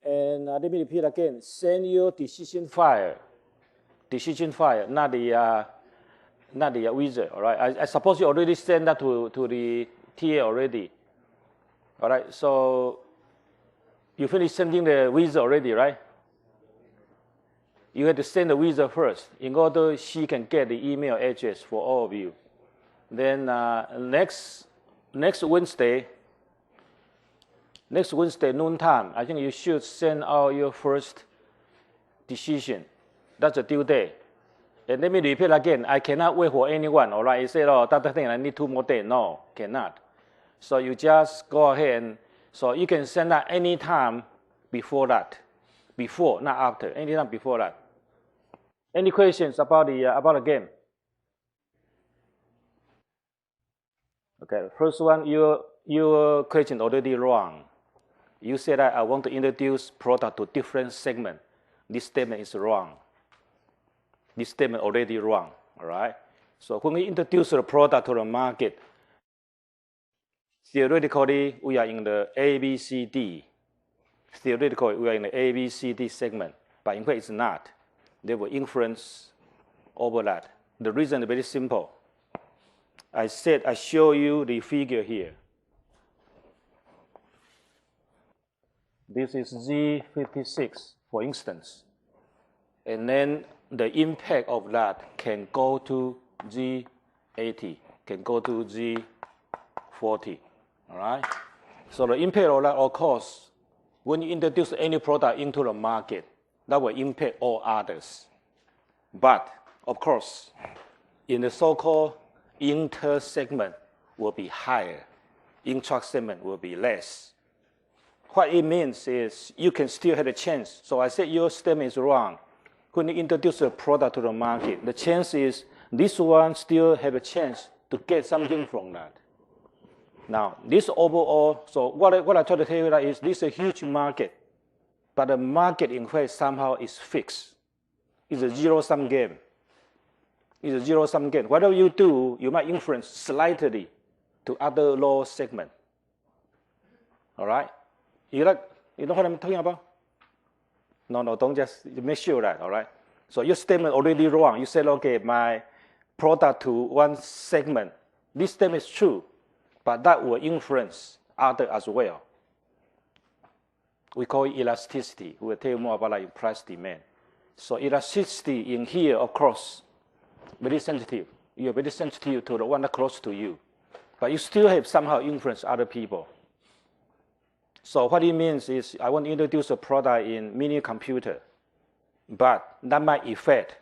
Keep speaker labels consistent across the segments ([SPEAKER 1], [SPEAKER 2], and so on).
[SPEAKER 1] And let me repeat again, send your decision file, not the wizard, all right? I suppose you already sent that to the TA already, all right? So you finished sending the wizard already, right? You have to send the wizard first in order she can get the email address for all of you. Then next Wednesday noontime, I think you should send out your first decision. That's the due day. And let me repeat again, I cannot wait for anyone, all right? You say, oh, that thing, I need 2 more days. No, cannot. So you just go ahead and, so you can send that any time before that. Before, not after, any time before that. Any questions about the game? Okay, first one, your question already wrong. You said that I want to introduce product to different segment. This statement is wrong. This statement already wrong, all right? So when we introduce the product to the market, theoretically, we are in the ABCD. Theoretically, we are in the ABCD segment, but in fact, it's not. They will influence over that. The reason is very simple. I said I show you the figure here. This is G56, for instance. And then the impact of that can go to G80, can go to G40, all right? So the impact of that, of course, when you introduce any product into the market, that will impact all others. But, of course, in the so-called inter-segment will be higher. Intra-segment will be less. What it means is you can still have a chance. So I said your statement is wrong. When you introduce a product to the market, the chance is this one still have a chance to get something from that. Now, this overall, so what I try to tell you is this is a huge market. But the market, in fact, somehow is fixed. It's a zero-sum game. It's a zero-sum game. Whatever you do, you might influence slightly to other low segment. All right? You know what I'm talking about? No, don't just make sure that, all right? So your statement already wrong. You said, okay, my product to one segment. This statement is true, but that will influence other as well. We call it elasticity. We'll tell you more about like price demand. So elasticity in here, of course, very sensitive. You're very sensitive to the one that close to you. But you still have somehow influence other people. So what it means is I want to introduce a product in mini computer, but that might affect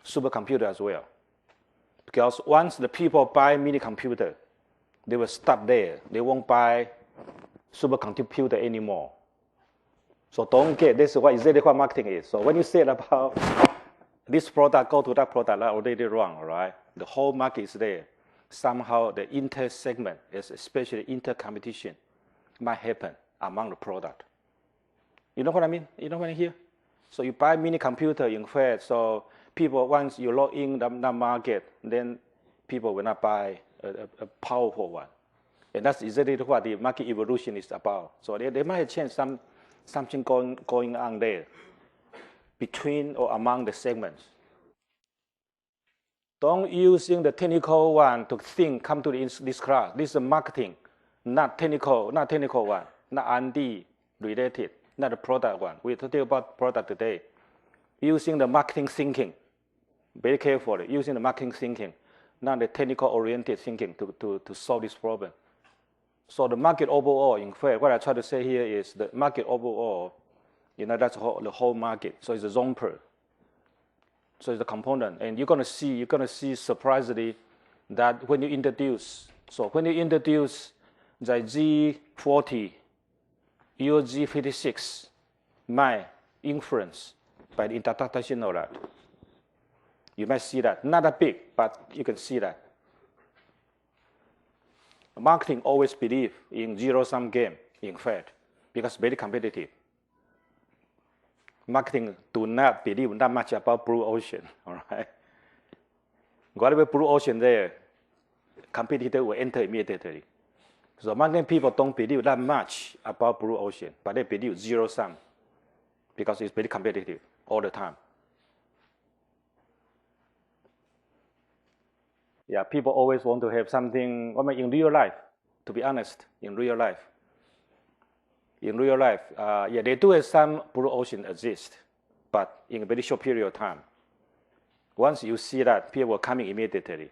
[SPEAKER 1] supercomputer as well. Because once the people buy mini computer, they will stop there. They won't buy supercomputer anymore. So don't get this is what exactly what marketing is. So when you say about this product go to that product, that's already wrong, all right? The whole market is there. Somehow the inter-segment, especially inter-competition, might happen among the product. You know what I mean? You know what I hear? So you buy mini computer in fact, so people, once you log in the market, then people will not buy a powerful one. And that's exactly what the market evolution is about. So they might have changed something going on there between or among the segments. Don't using the technical one to come to this class. This is marketing, not technical one, not R&D related, not the product one. We're talking about product today. Using the marketing thinking, very carefully, using the marketing thinking, not the technical oriented thinking to solve this problem. So the market overall, in fact, what I try to say here is the market overall, that's the whole market. So it's a zomper. So it's a component. And you're gonna see surprisingly that when you introduce the G40, your G56 might influence by the introduction of that. You might see that. Not that big, but you can see that. Marketing always believe in zero-sum game, in fact, because it's very competitive. Marketing do not believe that much about blue ocean, all right? Whatever blue ocean there, competitor will enter immediately. So marketing people don't believe that much about blue ocean, but they believe zero-sum. because it's very competitive all the time. Yeah, people always want to have something, in real life, to be honest, in real life. Yeah, they do have some blue ocean exist, but in a very short period of time. Once you see that, people are coming immediately.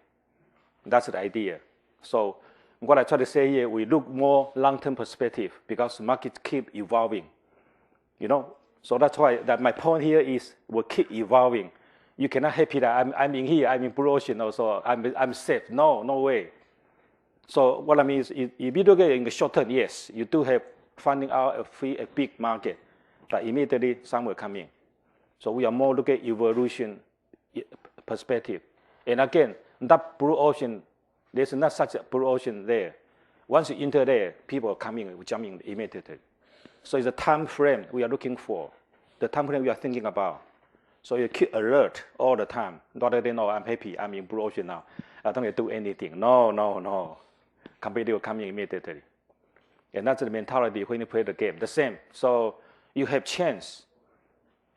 [SPEAKER 1] That's the idea. So what I try to say here, we look more long-term perspective because markets keep evolving. So that's why that my point here is we'll keep evolving. You cannot happy that I'm in here, I'm in blue ocean also, I'm safe. No way. So what I mean is, if you look at it in the short term, yes, you do have finding out a big market, but immediately some will come in. So we are more looking at evolution perspective. And again, that blue ocean, there's not such a blue ocean there. Once you enter there, people are coming, jumping immediately. So it's a time frame we are looking for, the time frame we are thinking about. So you keep alert all the time. Not that they know I'm happy, I'm in blue ocean now. I don't have to do anything. No. Competitor will come in immediately. And that's the mentality when you play the game. The same. So you have chance.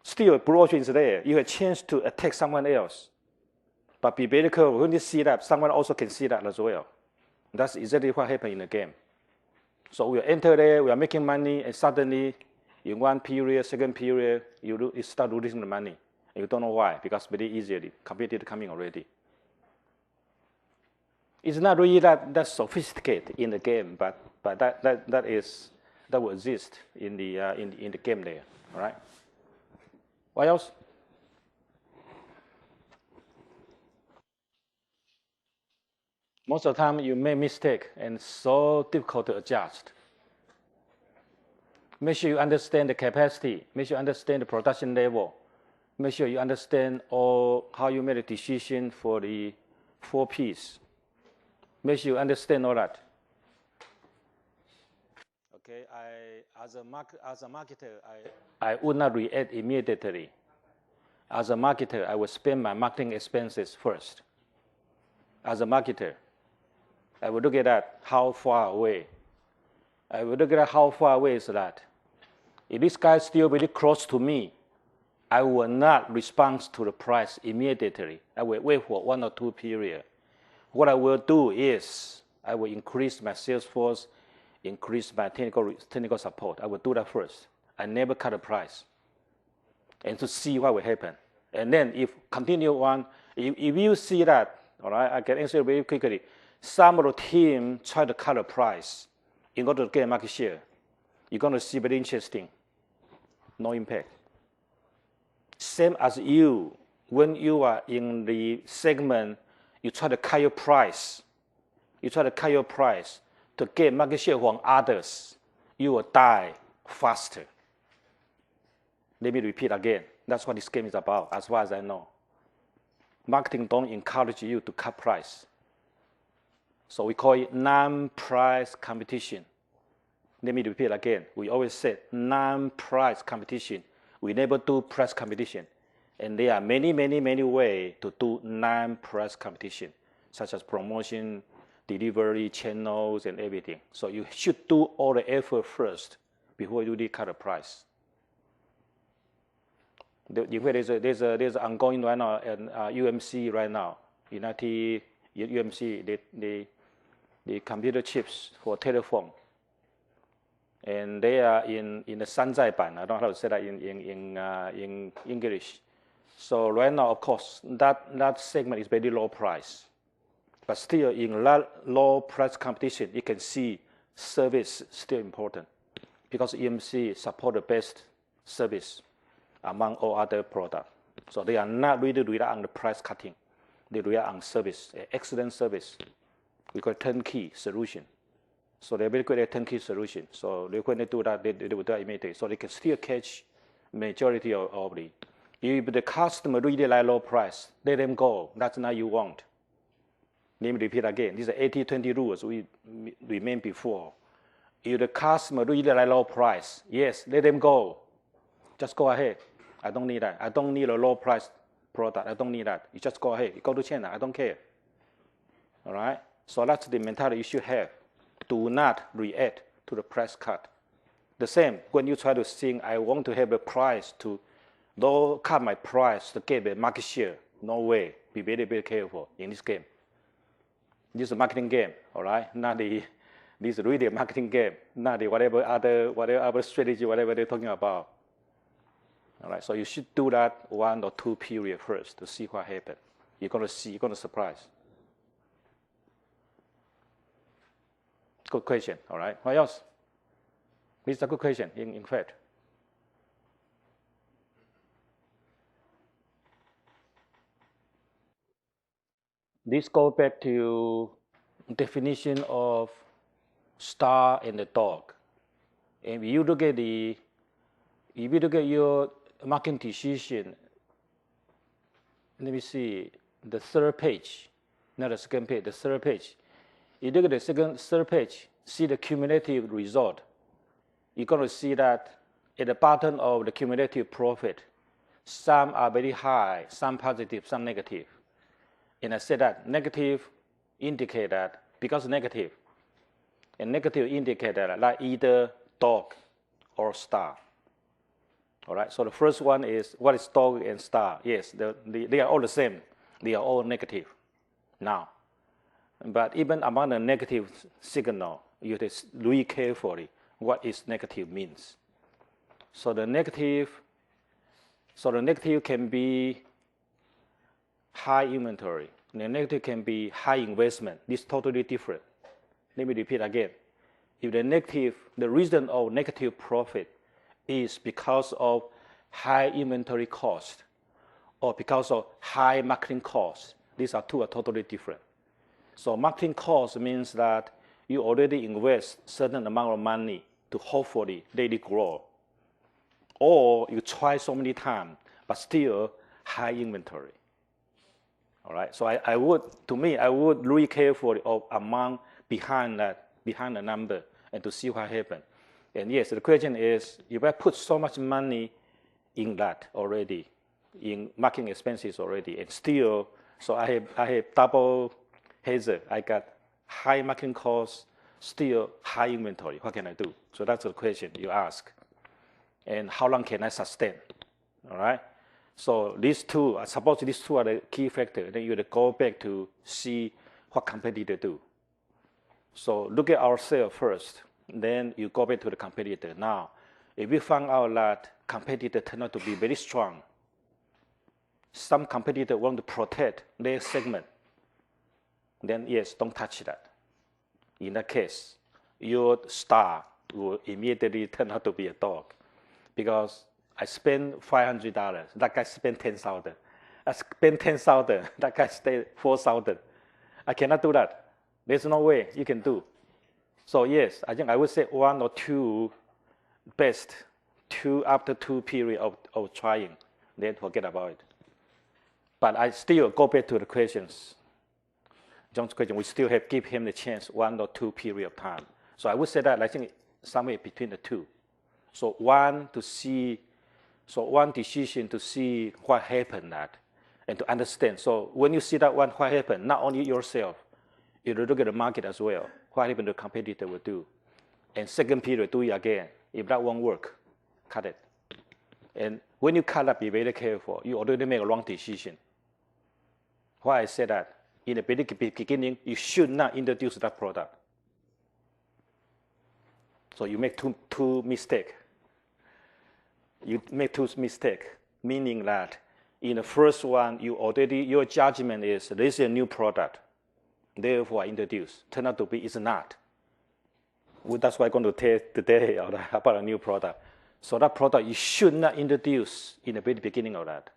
[SPEAKER 1] Still, blue ocean is there. You have chance to attack someone else. But be very careful. When you see that, someone also can see that as well. That's exactly what happened in the game. So we enter there, we are making money, and suddenly, in one period, second period, you start losing the money. And you don't know why, because very easily, competitor coming already. It's not really that sophisticated in the game, but that will exist in the game there. All right. What else? Most of the time, you make mistake, and it's so difficult to adjust. Make sure you understand the capacity. Make sure you understand the production level. Make sure you understand how you made a decision for the 4 Ps. Make sure you understand all that. Okay, as a marketer, I would not react immediately. As a marketer, I will spend my marketing expenses first. As a marketer, I will look at that, how far away. I will look at how far away is that. If this guy is still very close to me, I will not respond to the price immediately. I will wait for 1 or 2 periods. What I will do is I will increase my sales force, increase my technical support. I will do that first. I never cut the price. And to see what will happen. And then if continue on, if you see that, all right, I can answer very quickly. Some of the team try to cut the price in order to get market share. You're going to see very interesting. No impact. Same as you, when you are in the segment, you try to cut your price. You try to cut your price to get market share from others. You will die faster. Let me repeat again. That's what this game is about, as far as I know. Marketing don't encourage you to cut price. So we call it non-price competition. Let me repeat again. We always said non-price competition. We never do price competition. And there are many ways to do non-price competition, such as promotion, delivery, channels, and everything. So you should do all the effort first before you really cut the price. There's an ongoing right now at UMC right now. United UMC, the computer chips for telephone. And they are in the 山寨版. I don't know how to say that in English. So right now, of course, that segment is very low price. But still, in low price competition, you can see service still important because EMC support the best service among all other products. So they are not really rely on the price cutting. They rely on service, excellent service. We call turnkey solution. So they're very good at turnkey solution. So when they do that, they will do it immediately. So they can still catch majority of the. If the customer really like low price, let them go. That's not you want. Let me repeat again. These are 80-20 rules we remain before. If the customer really like low price, yes, let them go. Just go ahead. I don't need that. I don't need a low price product. I don't need that. You just go ahead. You go to China. I don't care. All right? So that's the mentality you should have. Do not react to the price cut. The same, when you try to think, I want to have a price to, don't cut my price to get a market share. No way. Be very, very careful in this game. This is a marketing game, all right? This is really a marketing game, not the whatever other strategy, whatever they're talking about. All right, so you should do that 1 or 2 period first to see what happens. You're going to see, you're going to surprise. Good question, all right? What else? This is a good question, in fact. This goes back to definition of star and the dog. And if you look at your marketing decision, let me see, the third page, not the second page, the third page. You look at the third page, see the cumulative result. You're going to see that at the bottom of the cumulative profit, some are very high, some positive, some negative. And I said that negative indicate that, because negative, and negative indicate that like either dog or star. All right, so the first one is, what is dog and star? Yes, they are all the same. They are all negative now. But even among the negative signal, you have to read carefully what is negative means. So the negative can be high inventory. The negative can be high investment. This is totally different. Let me repeat again. If the reason of negative profit is because of high inventory cost or because of high marketing cost, these two are totally different. So marketing cost means that you already invest certain amount of money to hopefully daily grow. Or you try so many times, but still high inventory. All right, so I would really carefully of amount behind the number and to see what happens. And yes, the question is, if I put so much money in that already, in marketing expenses already, and still, so I have double hazard. I got high marketing costs, still high inventory. What can I do? So that's the question you ask. And how long can I sustain? All right. So these two, suppose these two are the key factors. Then you have to go back to see what competitor do. So look at ourselves first. Then you go back to the competitor. Now, if we find out that competitor turn out to be very strong, some competitor want to protect their segment, then yes, don't touch that. In that case, your star will immediately turn out to be a dog, because I spend $500, that guy spent $10,000. I spent $10,000, that guy stayed $4,000. I cannot do that. There's no way you can do. So yes, I think I would say 1 or 2 best, after 2 period of trying, then forget about it. But I still go back to the questions. John's question, we still have give him the chance 1 or 2 period of time. So I would say that I think somewhere between the two. So one decision to see what happened that, and to understand. So when you see that one, what happened, not only yourself, you look at the market as well. What even the competitor will do. And second period, do it again. If that won't work, cut it. And when you cut up, be very careful. You already make a wrong decision. Why I say that? In the beginning, you should not introduce that product. So you make two mistakes. You make 2 mistakes, meaning that in the first one, your judgment is this is a new product. Therefore, I introduce. Turn out to be it's not. Well, that's why I'm going to tell today about a new product. So that product you should not introduce in the very beginning of that.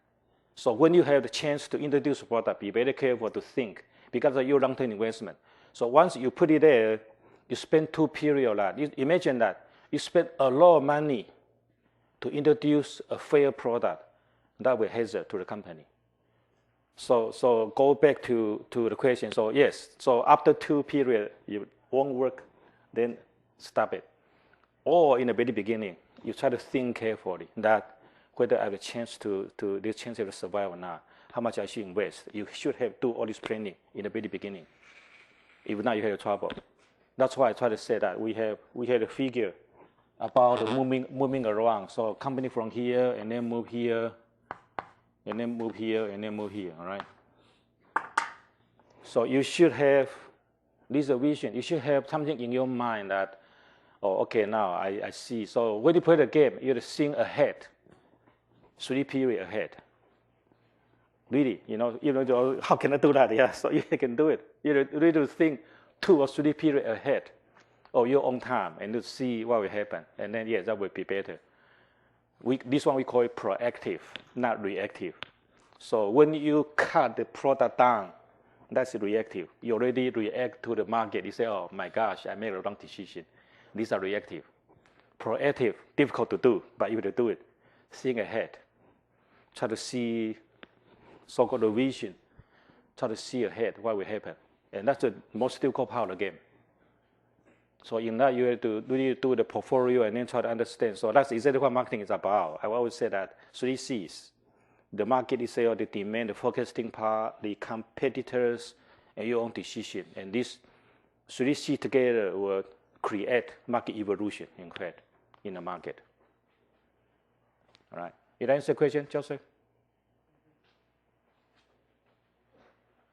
[SPEAKER 1] So when you have the chance to introduce a product, be very careful to think, because of your long-term investment. So once you put it there, you spend 2 periods of that. Imagine that you spend a lot of money to introduce a fair product that will hazard to the company. So go back to the question. So yes, so after 2 periods, it won't work, then stop it. Or in the very beginning, you try to think carefully that whether I have a chance to survive or not, how much I should invest. You should have do all this planning in the very beginning. If not, you have trouble. That's why I try to say that we have a figure about the moving around. So company from here and then move here, and then move here, and then move here. All right. So you should have this vision. You should have something in your mind that, oh, okay, now I see. So when you play the game, you have to think ahead, 3 periods ahead. Really, how can I do that? Yeah, so you can do it. You need to think 2 or 3 periods ahead of your own time and to see what will happen. And then, yes, that will be better. This one we call it proactive, not reactive. So when you cut the product down, that's reactive. You already react to the market. You say, oh my gosh, I made a wrong decision. These are reactive. Proactive, difficult to do, but you have to do it. Think ahead. Try to see so-called vision. Try to see ahead what will happen. And that's the most difficult part of the game. So in that, you have to really do the portfolio and then try to understand. So that's exactly what marketing is about. I always say that 3 C's. The market itself, the demand, the forecasting part, the competitors, and your own decision. And these 3 C's together will create market evolution, in fact, in the market. All right. Did I answer the question, Joseph?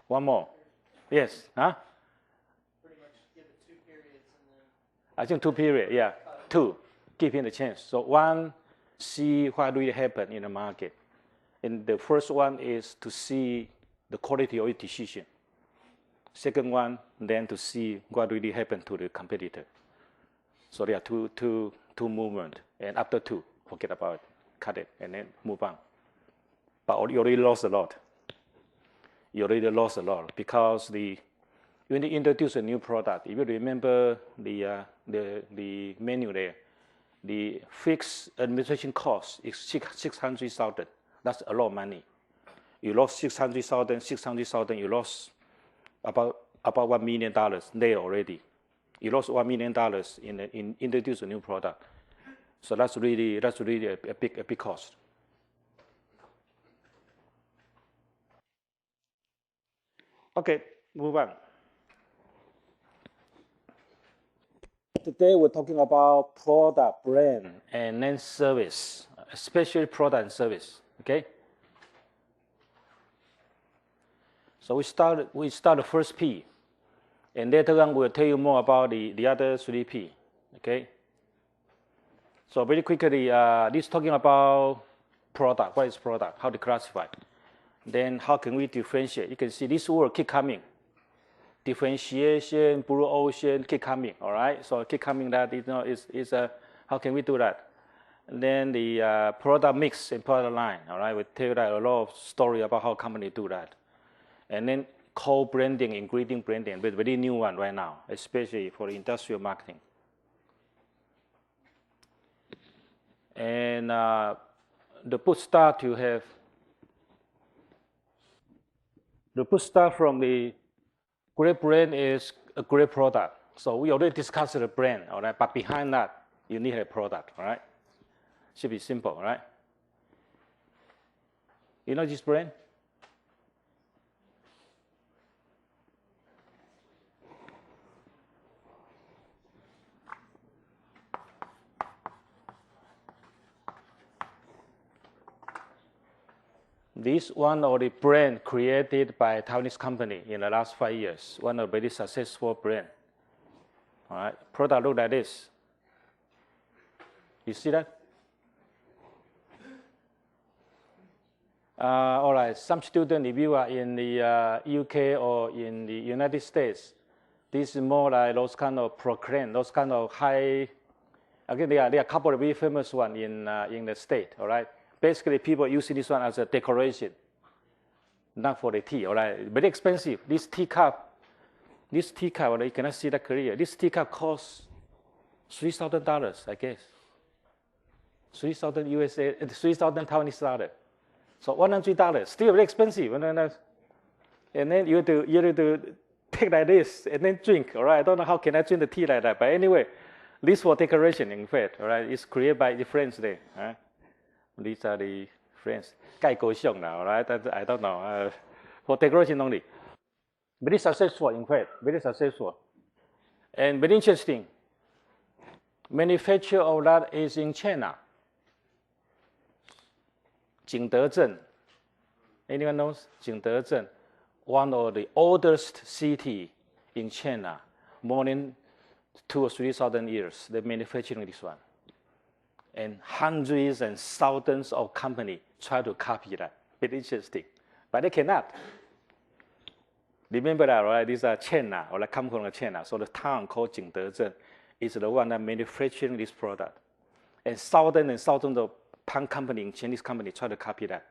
[SPEAKER 1] One more. Yes. Huh?
[SPEAKER 2] Pretty much give it 2 periods and then...
[SPEAKER 1] I think 2 periods, yeah. 2. Give him the chance. So 1, see what really happen in the market. And the first one is to see the quality of your decision. Second one, then to see what really happened to the competitor. So there are two movements. And after 2, forget about it. Cut it and then move on. But you already lost a lot. You already lost a lot because when you introduce a new product, if you remember the menu there, the fixed administration cost is 600,000. That's a lot of money. You lost 600,000, you lost about $1 million there already. You lost $1 million in introduce a new product. So that's really a big cost. Okay, move on. Today we're talking about product, brand, and then service, especially product and service. Okay. So we start the first P, and later on we'll tell you more about the other 3 P. Okay. So very quickly, this is talking about product. What is product? How to classify? Then how can we differentiate? You can see this word keep coming. Differentiation, blue ocean, keep coming. All right. So keep coming. That is how can we do that? And then the product mix and product line. All right. We tell you that a lot of story about how company do that. And then co-branding, ingredient branding, but very new one right now, especially for industrial marketing. And the put start you have. The put start from the great brand is a great product. So we already discussed the brand, all right? But behind that, you need a product, all right? Should be simple, all right? You know this brand? This one of the brand created by a Taiwanese company in the last 5 years. One of very successful brand. All right, product look like this. You see that? All right, some students, if you are in the UK or in the United States, this is more like those kind of proclaim, those kind of high. Again, there are a couple of very famous ones in the state. All right. Basically, people using this one as a decoration, not for the tea, all right? Very expensive. This teacup, well, you cannot see that clear. This teacup costs $3,000, I guess. 3,000 USA, 3,000 Taiwanese dollars. So $100, still very expensive. And then you have to take like this and then drink, all right? I don't know how can I drink the tea like that, but anyway, this for decoration, in fact, all right? It's created by the friends there, all right? These are the friends. 盖高尚 now, right? I don't know. For decoration only. Very successful, in fact. Very successful. And very interesting. Manufacture of that is in China. Jingdezhen. Anyone knows Jingdezhen? One of the oldest city in China, more than 2,000 or 3,000 years. They're manufacturing this one. And hundreds and thousands of companies try to copy that. Very interesting. But they cannot. Remember that, right? These are China, or they come from China. So the town called Jingdezhen is the one that manufacturing this product. And thousands of companies, Chinese companies, try to copy that,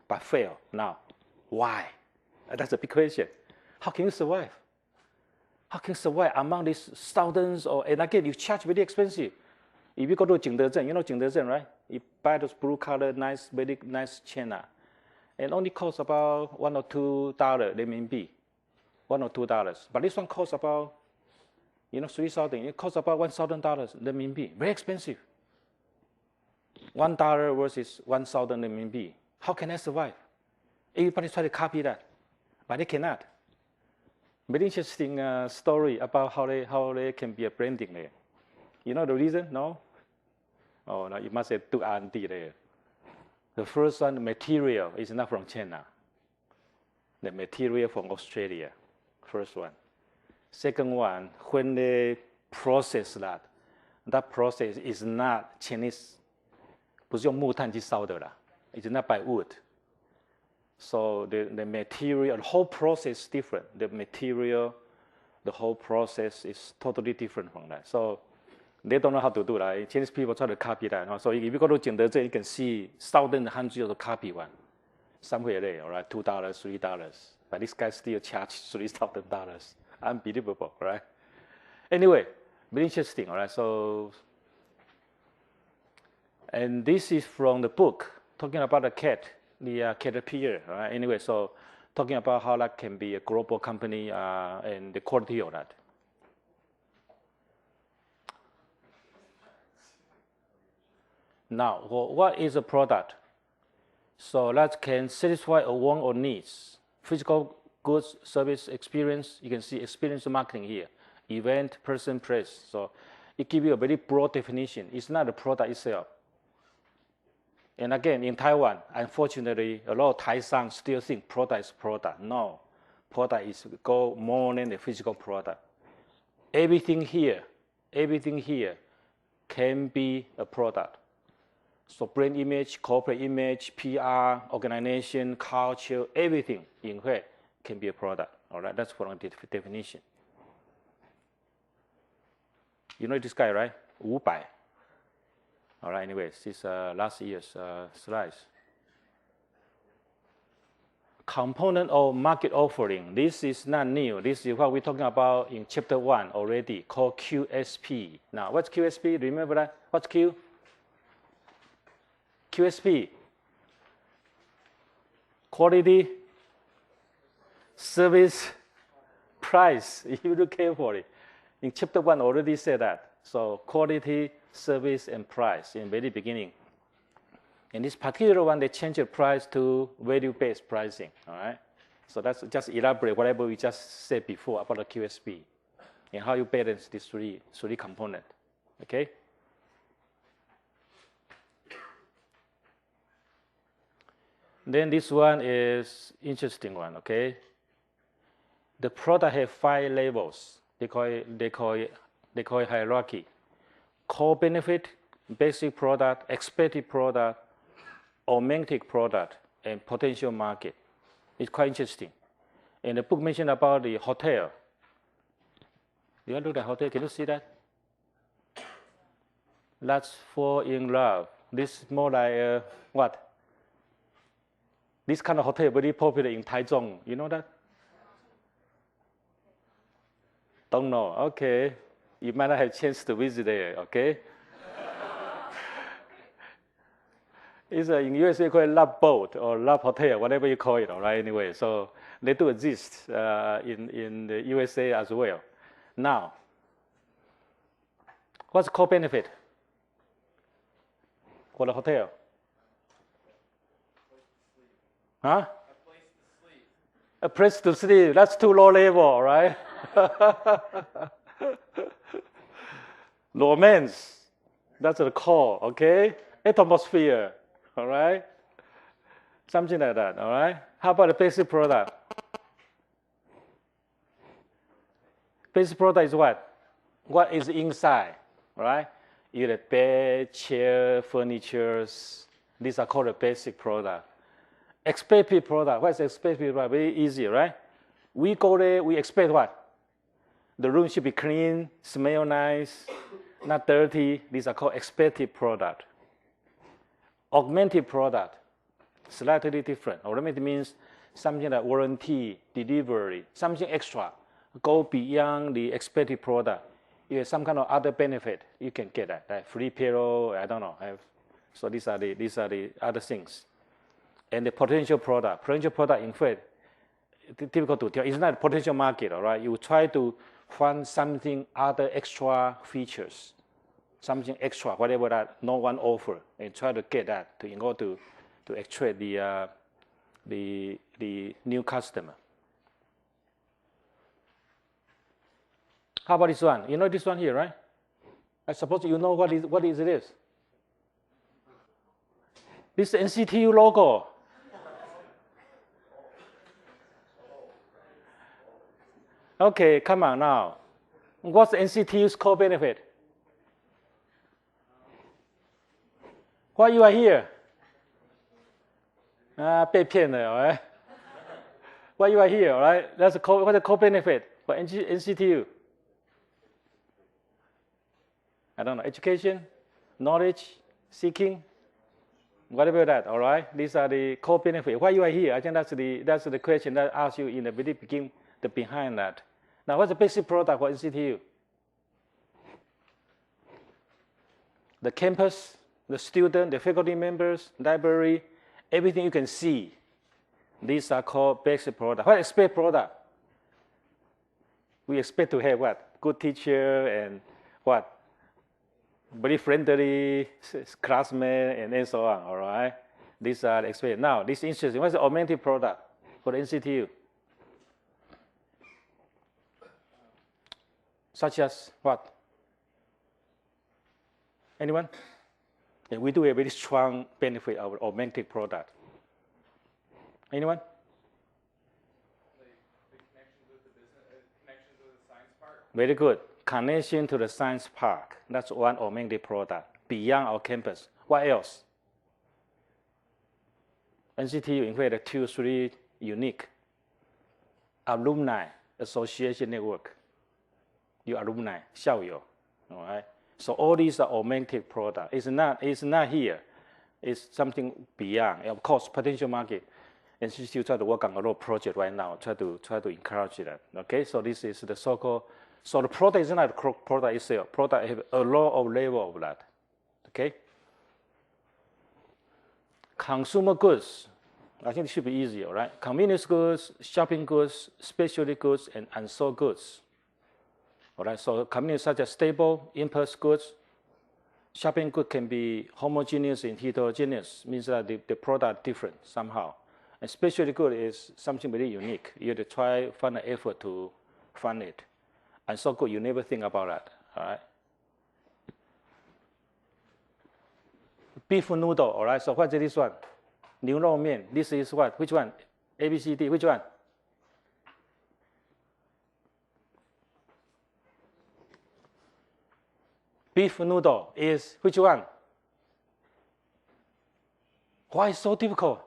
[SPEAKER 1] but fail now. Why? That's a big question. How can you survive? How can you survive among these thousands of, and again, you charge very expensive. If you go to Jingdezhen, you know Jingdezhen, right? You buy those blue color, nice, very nice China. And only costs about $1 or $2 renminbi. $1 or $2. But this one costs about, 3,000. It costs about $1,000 renminbi. Very expensive. $1 versus 1,000 renminbi. How can I survive? Everybody try to copy that, but they cannot. Very interesting story about how they can be a branding there. You know the reason? No? Oh, no, you must have two R&D there. The first one, the material is not from China. The material from Australia, first one. Second one, when they process that process is not Chinese, 不是用木炭去烧的啦, it's not by wood. So the material, the whole process is different. The material, the whole process is totally different from that. So they don't know how to do that. Chinese people try to copy that. So if you go to Jingdezhen, you can see thousands, hundreds of copy one. Somewhere there, all right, $2, $3. But this guy still charged $3,000. Unbelievable, right? Anyway, very interesting, all right? So, and this is from the book, talking about the cat, the caterpillar, all right? Anyway, so talking about how that can be a global company and the quality of that. Now, what is a product? So that can satisfy a want or needs. Physical goods, service, experience. You can see experience marketing here. Event, person, place. So it gives you a very broad definition. It's not the product itself. And again, in Taiwan, unfortunately, a lot of Taisang still think product is product. No, product is go more than the physical product. Everything here can be a product. So brand image, corporate image, PR, organization, culture, everything in here can be a product. All right, that's from the definition. You know this guy, right? Wu Bai. All right, anyways, this is last year's slides. Component of market offering. This is not new. This is what we're talking about in chapter 1 already, called QSP. Now, what's QSP? Remember that? What's Q? QSP. Quality, service, price. You look carefully. In chapter 1 already said that. So quality, service, and price in very beginning. In this particular one, they changed the price to value-based pricing. All right. So that's just elaborate whatever we just said before about the QSP and how you balance these three components. Okay. Then this one is interesting one. Okay. The product have 5 levels. They call it hierarchy. Core benefit, basic product, expected product, augmented product, and potential market. It's quite interesting. And the book mentioned about the hotel. You want to look at the hotel? Can you see that? Let's fall in love. This is more like what? This kind of hotel very popular in Taichung. You know that? Don't know. Okay. You might not have a chance to visit there. Okay. It's in USA called Love Boat or Love Hotel, whatever you call it. All right. Anyway, so they do exist in the USA as well. Now, what's the core benefit for the hotel? Huh? A place to sleep. That's too low level, right? Romance. That's the core, okay? Atmosphere, all right? Something like that, all right? How about the basic product? Basic product is what? What is inside, all right? You have bed, chair, furniture. These are called the basic product. Expected product. What's expected product? Very easy, right? We go there, we expect what? The room should be clean, smell nice, not dirty. These are called expected product. Augmented product, slightly different. Augmented means something like warranty, delivery, something extra. Go beyond the expected product. You have some kind of other benefit, you can get that, like free payroll, I don't know. So these are the other things. And the potential product. Potential product, in fact, difficult to tell. It's not a potential market, all right? You try to find something other extra features, something extra, whatever that no one offer, and try to get that in order to attract the new customer. How about this one? You know this one here, right? I suppose you know what it is. This is the NCTU logo. Okay, come on now. What's the NCTU's core benefit? Why you are here? 被骗了, all right? Why you are here, all right? What's the core benefit for NCTU? I don't know, education, knowledge, seeking, whatever that, all right? These are the core benefits. Why you are here? I think that's the question that I asked you in the very beginning, behind that. Now, what's the basic product for NCTU? The campus, the student, the faculty members, library, everything you can see. These are called basic product. What expect product? We expect to have what? Good teacher and what? Very friendly classmate and so on, all right? These are the expected. Now, this is interesting. What's the augmented product for the NCTU? Such as what? Anyone? Yeah, we do a very strong benefit of augmented product. Anyone?
[SPEAKER 3] The connections with the business, connections with the science part.
[SPEAKER 1] Very good. Connection to the science park. That's one augmented product beyond our campus. What else? NCTU, in fact, 2, 3 unique. Alumni Association Network. Your alumni, 校友, all right? So all these are augmented product. It's not here. It's something beyond. Of course, potential market. NCTU try to work on a lot of project right now. Try to encourage that. Okay, so this is the so-called. So the product is not the product itself. Product have a lot of level of that. Okay. Consumer goods. I think it should be easier, right? Convenience goods, shopping goods, specialty goods, and unsold goods. All right, so convenience such as stable, impulse goods. Shopping good can be homogeneous and heterogeneous, means that the product different somehow. And specialty good is something very unique. You have to try, find an effort to find it. Unsold good, you never think about that, all right? Beef noodle, all right, so what's this one? 牛肉面, this is what? Which one? A, B, C, D, which one? Beef noodle is which one? Why is so difficult?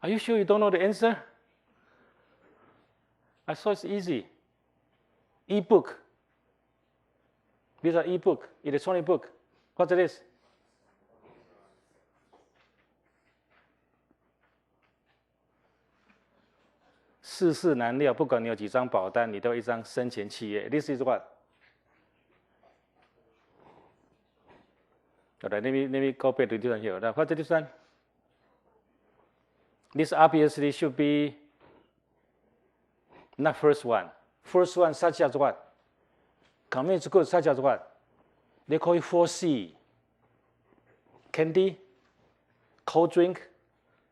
[SPEAKER 1] Are you sure you don't know the answer? I thought it's easy. E-book. These are e-book, electronic book. What's this?世事难料，不管你有几张保单，你都有一张生前契约。This is what? Okay, let me go back to this one here. Now, what's this one? This obviously should be not first one. First one such as what? Convenience goods such as what? They call it 4C. Candy, cold drink,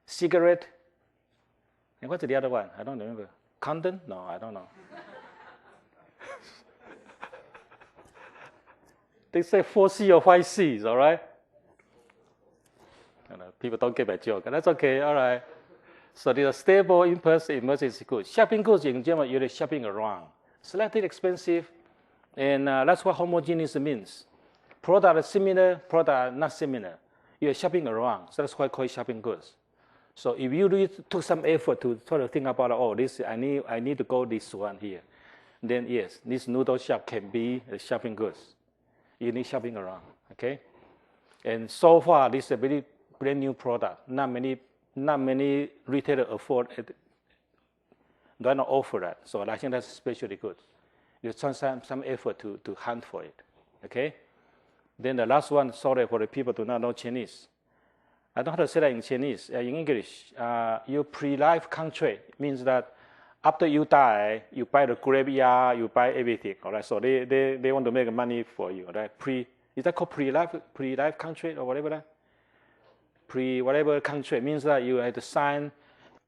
[SPEAKER 1] cigarette. And what's the other one? I don't remember. Condon? No, I don't know. They say 4C or 5Cs, all right? People don't get my joke. That's okay, all right. So these are stable, impulsive, emergency goods. Shopping goods in general, you're shopping around. Slightly expensive, and that's what homogeneous means. Product is similar, product not similar. You're shopping around, so that's why I call it shopping goods. So if you really took some effort to try to think about, oh, this I need to go this one here, then yes, this noodle shop can be a shopping goods. You need shopping around, okay? And so far, this is a very brand new product. Not many retailers afford it. Do not offer that. So I think that's especially good. You spend some effort to hunt for it, okay? Then the last one, sorry for the people who do not know Chinese. I don't know how to say that in Chinese. In English, your pre-life contract means that after you die, you buy the graveyard, you buy everything. All right. So they want to make money for you. All right. Is that called pre-life contract or whatever that? Whatever contract means that you have to sign.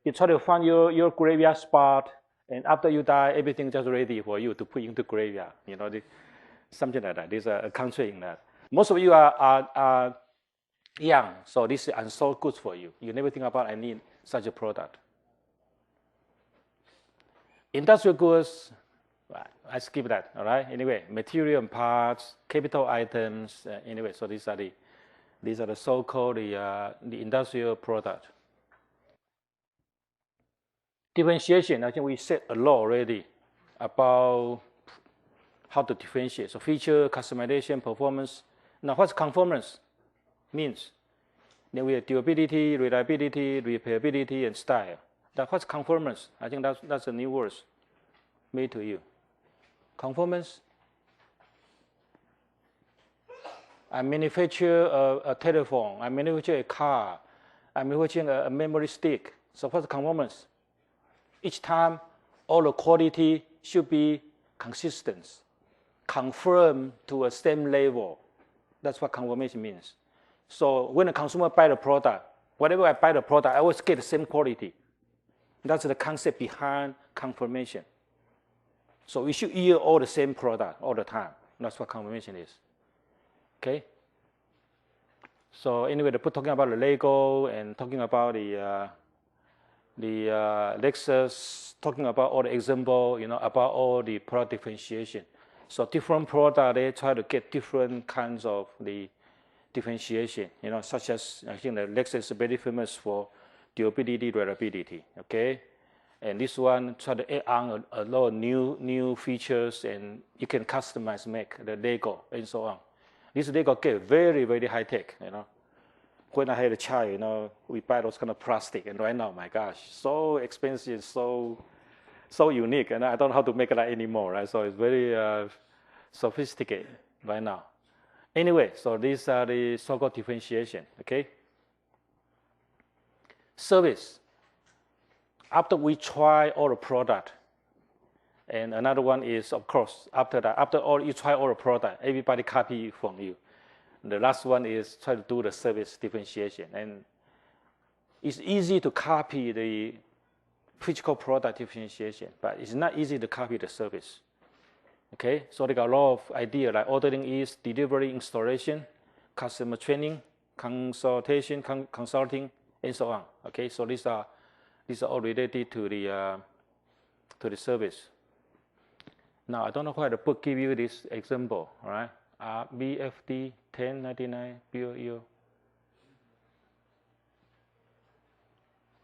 [SPEAKER 1] You try to find your graveyard spot, and after you die, everything just ready for you to put into graveyard. You know, something like that. There's a contract in that. Most of you are young, so this is unsold goods for you. You never think about I need such a product. Industrial goods, I skip that, all right? Anyway, material and parts, capital items, anyway, so these are the so-called the industrial product. Differentiation, I think we said a lot already about how to differentiate. So feature, customization, performance. Now what's conformance? Means then we have durability, reliability, repairability, and style. What's conformance? I think that's a new word made to you. Conformance. I manufacture a telephone. I manufacture a car. I'm manufacturing a memory stick. So what's conformance? Each time, all the quality should be consistent, conform to a same level. That's what conformation means. So when a consumer buy the product, whatever I buy the product, I always get the same quality. That's the concept behind conformation. So we should yield all the same product all the time. That's what conformation is. Okay? So anyway, talking about the Lego and talking about the Lexus, talking about all the example, about all the product differentiation. So different product, they try to get different kinds of the differentiation, such as I think the Lexus is very famous for durability, reliability, okay? And this one try to add on a lot of new features, and you can customize, make the Lego and so on. This Lego get very, very high tech, When I had a child, we buy those kind of plastic, and right now, my gosh, so expensive, so unique, and I don't know how to make that anymore, right? So it's very sophisticated right now. Anyway, so these are the so-called differentiation, okay? Service. After we try all the product, and another one is, of course, after all you try all the product, everybody copy from you. The last one is try to do the service differentiation. And it's easy to copy the physical product differentiation, but it's not easy to copy the service. Okay, so they got a lot of ideas like ordering is, delivery, installation, customer training, consultation, consulting, and so on. Okay, so these are all related to the service. Now I don't know why the book give you this example, all right? BFD 1099 BOE.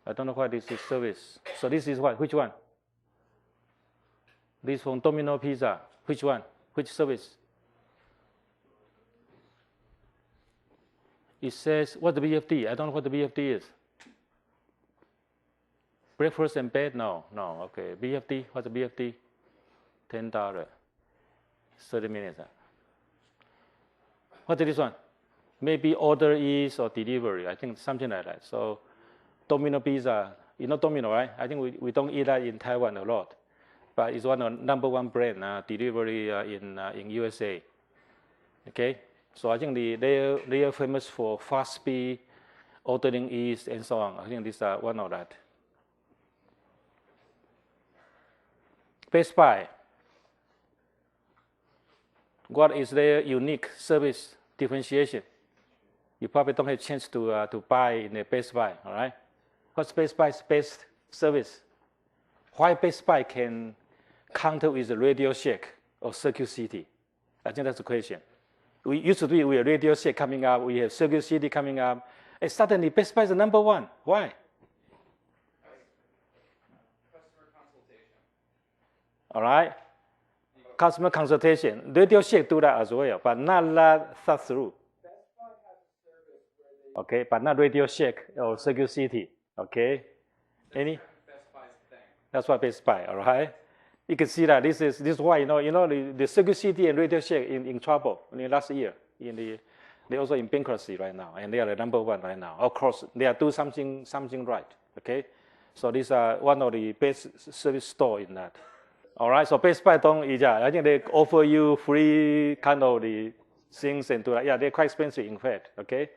[SPEAKER 1] I don't know why this is service. So this is what? Which one? This from Domino Pizza. Which one? Which service? It says, what's the BFD? I don't know what the BFD is. Breakfast and bed? No, okay. BFD, what's the BFD? $10, 30 minutes. What is this one? Maybe order is or delivery. I think something like that. So Domino Pizza, Domino, right? I think we don't eat that in Taiwan a lot. But it's one of the #1 brand delivery in USA. Okay, so I think they are famous for fast speed, ordering ease, and so on. I think these are one of that. Best Buy. What is their unique service differentiation? You probably don't have a chance to buy in the Best Buy, all right? What's Best Buy's best service? Why Best Buy can counter with the Radio Shack or Circuit City? I think that's the question. We used to do it with Radio Shack coming up, we have Circuit City coming up, and suddenly Best Buy is the number one. Why?
[SPEAKER 3] Customer consultation.
[SPEAKER 1] All right? Customer consultation. Radio Shack do that as well, but not that thought through. Okay, but not Radio Shack or Circuit City. Okay? Any?
[SPEAKER 3] Best Buy's thing.
[SPEAKER 1] That's why Best Buy, all right? You can see that this is why the Circuit City and Radio Shack in trouble last year. They're also in bankruptcy right now, and they are the number one right now. Of course, they are doing something right. Okay, so these are one of the best service store in that. All right, so Best Buy I think they offer you free kind of the things and do that. Yeah, they're quite expensive in fact. Okay,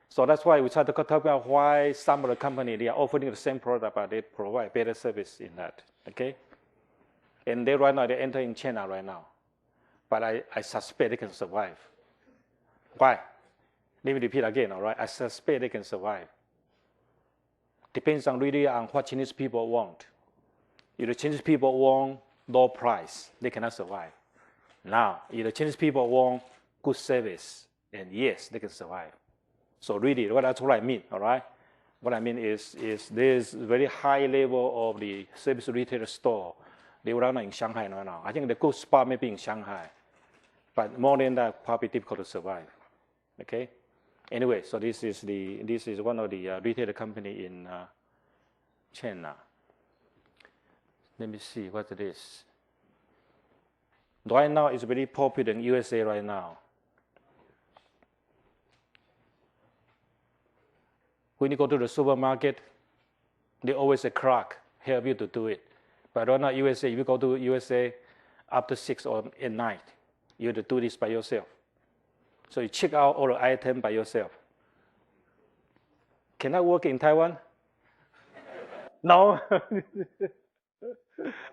[SPEAKER 1] so that's why we try to talk about why some of the company they are offering the same product but they provide better service in that. Okay. And they right now, they enter in China right now. But I suspect they can survive. Why? Let me repeat again, all right? I suspect they can survive. Depends on really on what Chinese people want. If the Chinese people want low price, they cannot survive. Now, if the Chinese people want good service, and yes, they can survive. So really, that's what I mean, all right? What I mean is there's very high level of the service retail store. They were not in Shanghai right now. I think the good spot may be in Shanghai. But more than that, probably difficult to survive. Okay? Anyway, so this is one of the retail company in China. Let me see what it is. Right now, it's very popular in USA right now. When you go to the supermarket, they always a clerk help you to do it. But right now, USA, if you go to USA after 6 or at night, you have to do this by yourself. So you check out all the items by yourself. Can I work in Taiwan? No.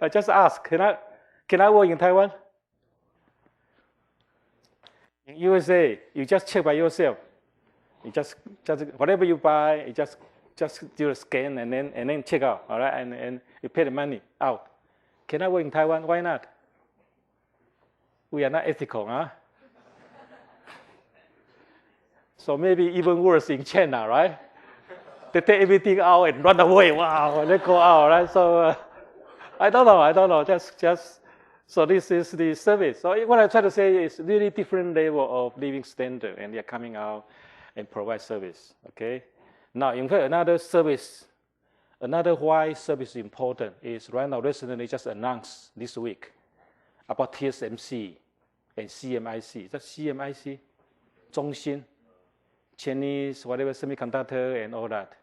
[SPEAKER 1] I just ask, can I work in Taiwan? In USA, you just check by yourself. You just whatever you buy, you just do a scan and then check out, all right? And you pay the money out. Can I work in Taiwan? Why not? We are not ethical, huh? So maybe even worse in China, right? They take everything out and run away. Wow, they go out, right? So I don't know. Just so this is the service. So what I try to say is really different level of living standard, and they are coming out and provide service. Okay. Now, in fact, another why service is important is right now recently just announced this week about TSMC and CMIC. That's CMIC, Zhongxin, Chinese, whatever, semiconductor and all that.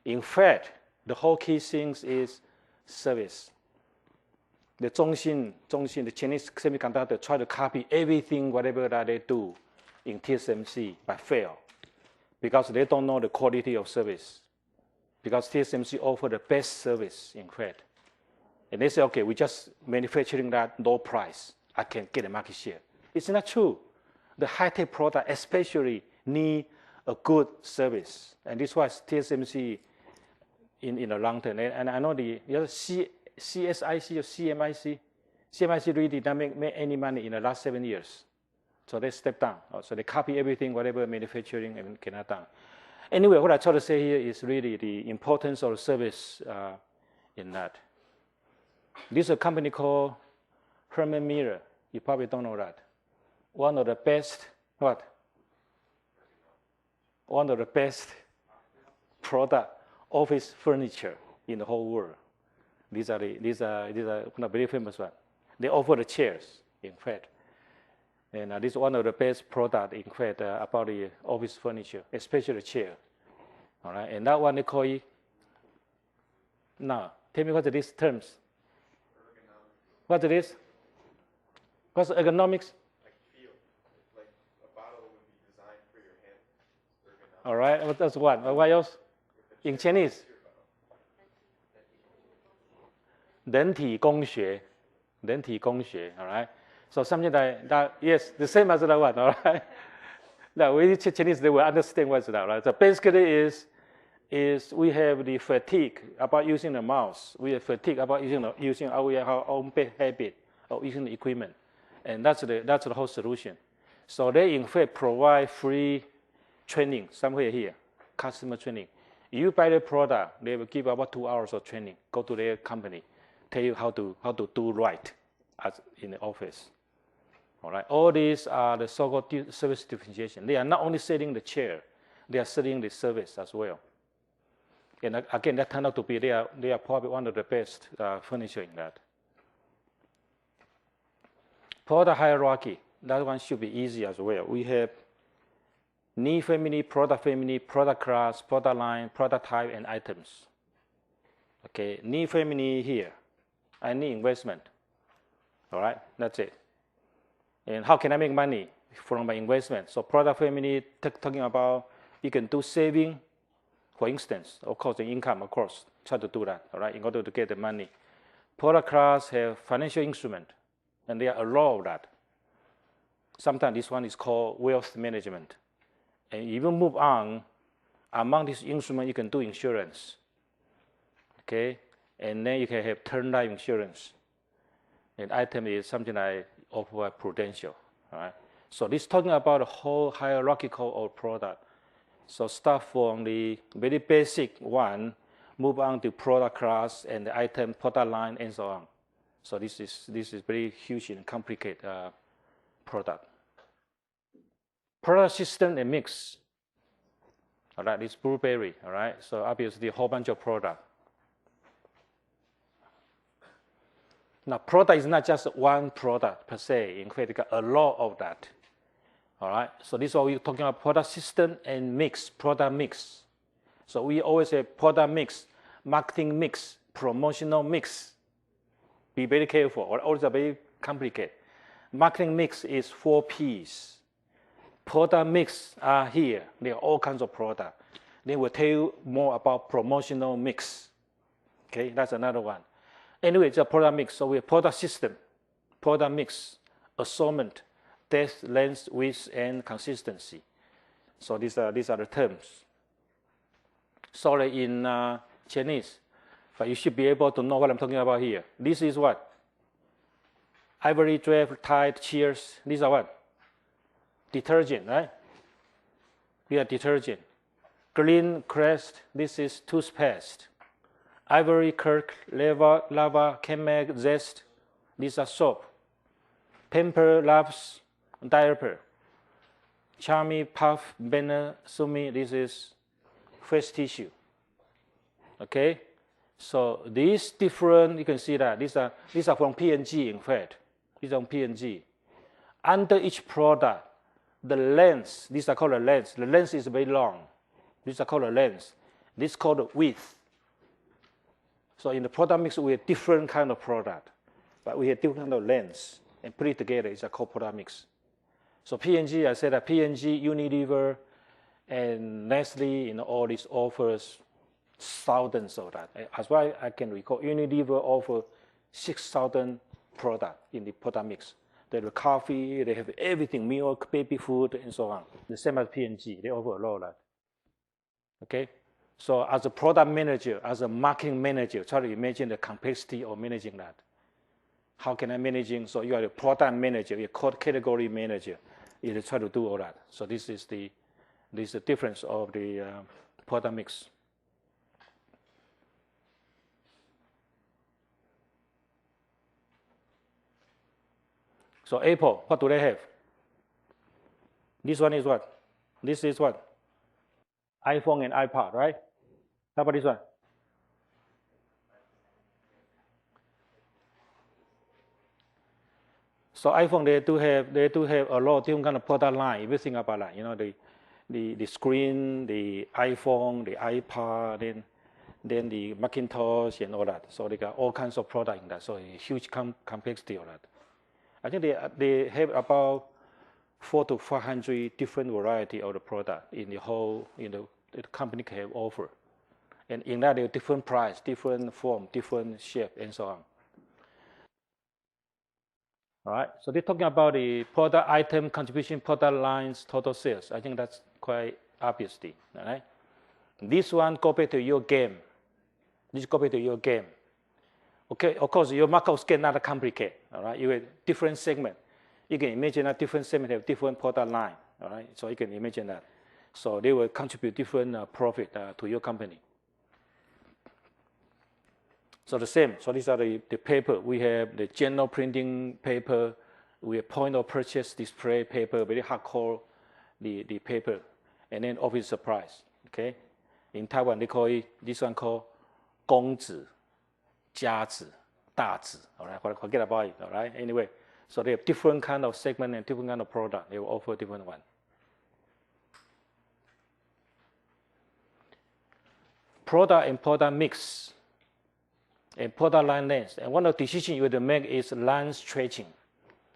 [SPEAKER 1] In fact, the whole key thing is service. The Zhongxin, the Chinese semiconductor, try to copy everything, whatever that they do in TSMC, but fail. Because they don't know the quality of service. Because TSMC offer the best service, in fact. And they say, okay, we just manufacturing that low price. I can get a market share. It's not true. The high-tech product especially need a good service. And this was TSMC in the long term. And I know the other CSIC or CMIC. CMIC really did not make any money in the last 7 years. So they step down. So they copy everything, whatever manufacturing and cannot done. Anyway, what I try to say here is really the importance of service in that. This is a company called Herman Miller. You probably don't know that. One of the best, what? One of the best product office furniture in the whole world. These are very famous one. They offer the chairs, in fact. And this is one of the best product, in fact, about the office furniture, especially the chair. All right, and that one they call it. Now, tell me what it is terms. Ergonomics. What it is? What's ergonomics?
[SPEAKER 3] Like feel, like a bottle would be designed for your hand. Ergonomics.
[SPEAKER 1] All right, that's one. What else? In Chinese. 人体工学.人体工学, all right? So something like that, yes, the same as that one, all right? Now, we teach Chinese, they will understand what's that, right? So basically is we have the fatigue about using the mouse. We have fatigue about using our own habit of using the equipment. And that's the whole solution. So they, in fact, provide free training somewhere here, customer training. You buy the product, they will give about 2 hours of training. Go to their company, tell you how to do right as in the office. All right. All these are the so-called service differentiation. They are not only selling the chair, they are selling the service as well. And again, that turned out to be they are probably one of the best furniture in that. Product hierarchy, that one should be easy as well. We have need family, product class, product line, product type, and items. Okay, need family here. I need investment. All right, that's it. And how can I make money from my investment? So product family, talking about you can do saving, for instance, of course, the income, of course, try to do that, all right, in order to get the money. Product class have financial instrument, and there are a lot of that. Sometimes this one is called wealth management. And even move on, among these instruments, you can do insurance, okay? And then you can have term life insurance. And item is something like offered by Prudential, all right? So this is talking about the whole hierarchical of product. So start from the very basic one, move on to product class and the item, product line, and so on. So this is very huge and complicated product. Product system and mix. All right, this blueberry, all right? So obviously a whole bunch of product. Now, product is not just one product per se. In fact, you got a lot of that. All right, so this is what we're talking about, product system and mix, product mix. So we always have product mix, marketing mix, promotional mix. Be very careful, or all are very complicated. Marketing mix is 4 Ps. Product mix are here. There are all kinds of product. They will tell you more about promotional mix. Okay, that's another one. Anyway, it's a product mix. So we have product system, product mix, assortment, depth, length, width, and consistency. So these are the terms. Sorry in Chinese, but you should be able to know what I'm talking about here. This is what? Ivory draft, Tide, Cheers. These are what? Detergent, right? We are detergent. Green Crest, this is toothpaste. Ivory Kirk, Lava, Chemex, Zest, these are soap. Pamper Labs, diaper. Charmy, Puff, Banner, Sumi, this is fresh tissue. Okay? So these different, you can see that these are from P&G, in fact. These are from P&G. Under each product, the length, these are called the length. The length is very long. These are called the length. This is called the width. So in the product mix, we have different kind of product, but we have different kind of lengths, and put it together, it's a called product mix. So P&G, I said that P&G, Unilever, and Nestle, all these offers thousands of that. As well I can recall, Unilever offer 6,000 products in the product mix. They have coffee, they have everything, milk, baby food, and so on. The same as P&G, they offer a lot of that. Okay? So as a product manager, as a marketing manager, try to imagine the complexity of managing that. How can I manage? So you are a product manager, you're a category manager. You try to do all that. So this is the difference of the product mix. So Apple, what do they have? This one is what? This is what? iPhone and iPod, right? How about this one? So iPhone, they do have a lot of different kind of product line. If you think about that, the screen, the iPhone, the iPod, then the Macintosh and all that. So they got all kinds of product in that. So a huge complexity of that. I think they have about 400 to 500 different variety of the product in the whole, the company can have offer. And in that, there are different price, different form, different shape, and so on. All right, so they're talking about the product item contribution, product lines, total sales. I think that's quite obviously, all right? This one go back to your game. This go back to your game. Okay, of course, your markup scale not complicated, all right? You have different segment. You can imagine that different segment have different product line, all right? So you can imagine that. So they will contribute different profit to your company. So the same, so these are the paper. We have the general printing paper, we have point of purchase display paper, very hardcore, the paper, and then office supplies, okay? In Taiwan, they call it, this one called 公纸, 家纸, 大纸, all right? Forget about it, all right? Anyway, so they have different kind of segment and different kind of product. They will offer different one. Product and product mix. And product line length. And one of the decisions you have to make is line stretching.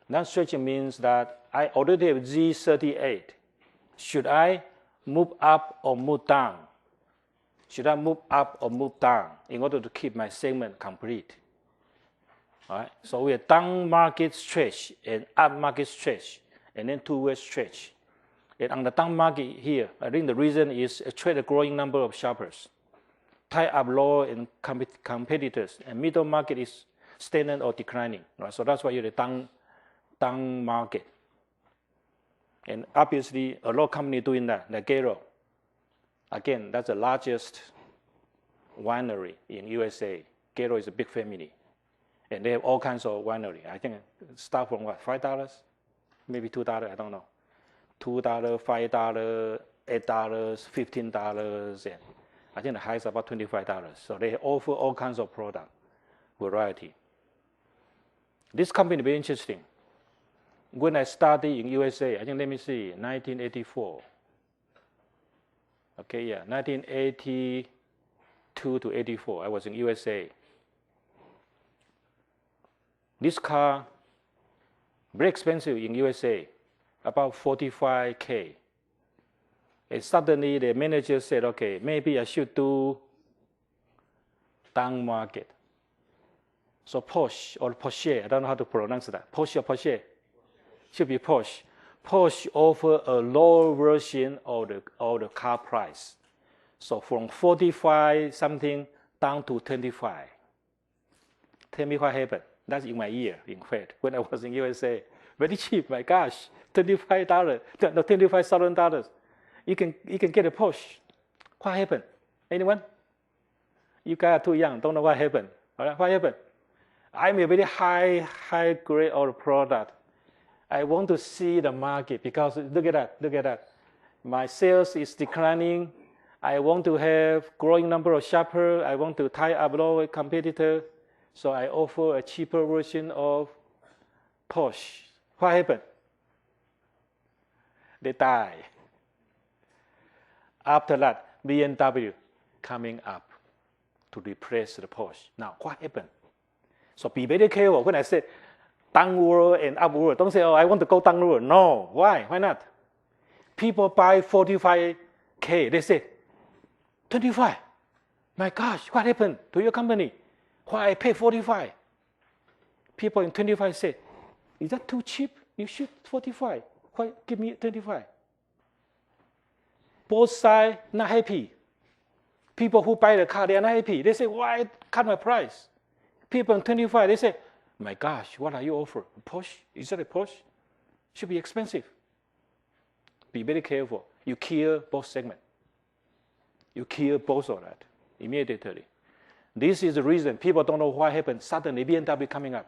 [SPEAKER 1] Line stretching means that I already have Z38. Should I move up or move down? Should I move up or move down in order to keep my segment complete? All right. So we have down market stretch and up market stretch, and then two-way stretch. And on the down market here, I think the reason is attract a growing number of shoppers. Tie up lower and competitors, and middle market is stagnant or declining. Right? So that's why you're the down market. And obviously, a lot of companies doing that, like Gero. Again, that's the largest winery in USA. Gero is a big family. And they have all kinds of winery. I think it start from what, $5? Maybe $2, I don't know. $2, $5, $8, $15, and I think the highest is about $25. So they offer all kinds of product variety. This company is very interesting. When I started in USA, I think, let me see, 1984. Okay, yeah, 1982 to 84, I was in USA. This car, very expensive in USA, about $45K. And suddenly the manager said, okay, maybe I should do down market. So Porsche or Porsche, I don't know how to pronounce that. Porsche or Porsche? Should be Porsche. Porsche offer a lower version of the car price. So from 45 something down to 25. Tell me what happened. That's in my ear, in fact, when I was in USA. Very cheap, my gosh, $25, no, $25,000. You can get a Porsche. What happened? Anyone? You guys are too young, don't know what happened. All right, what happened? I'm a very high grade of product. I want to see the market because look at that. My sales is declining. I want to have growing number of shoppers. I want to tie up lower competitor. So I offer a cheaper version of Porsche. What happened? They die. After that, BMW coming up to replace the Porsche. Now, what happened? So be very careful when I say downward and upward. Don't say, oh, I want to go downward. No. Why? Why not? People buy 45K. They say, 25. My gosh, what happened to your company? Why I pay 45? People in 25 say, is that too cheap? You should 45. Why give me 25? Both sides not happy. People who buy the car, they are not happy. They say, why cut my price? People in 25, they say, my gosh, what are you offering? A Porsche? Is that a Porsche? Should be expensive. Be very careful. You kill both segments. You kill both of that immediately. This is the reason people don't know what happened. Suddenly, BMW coming up.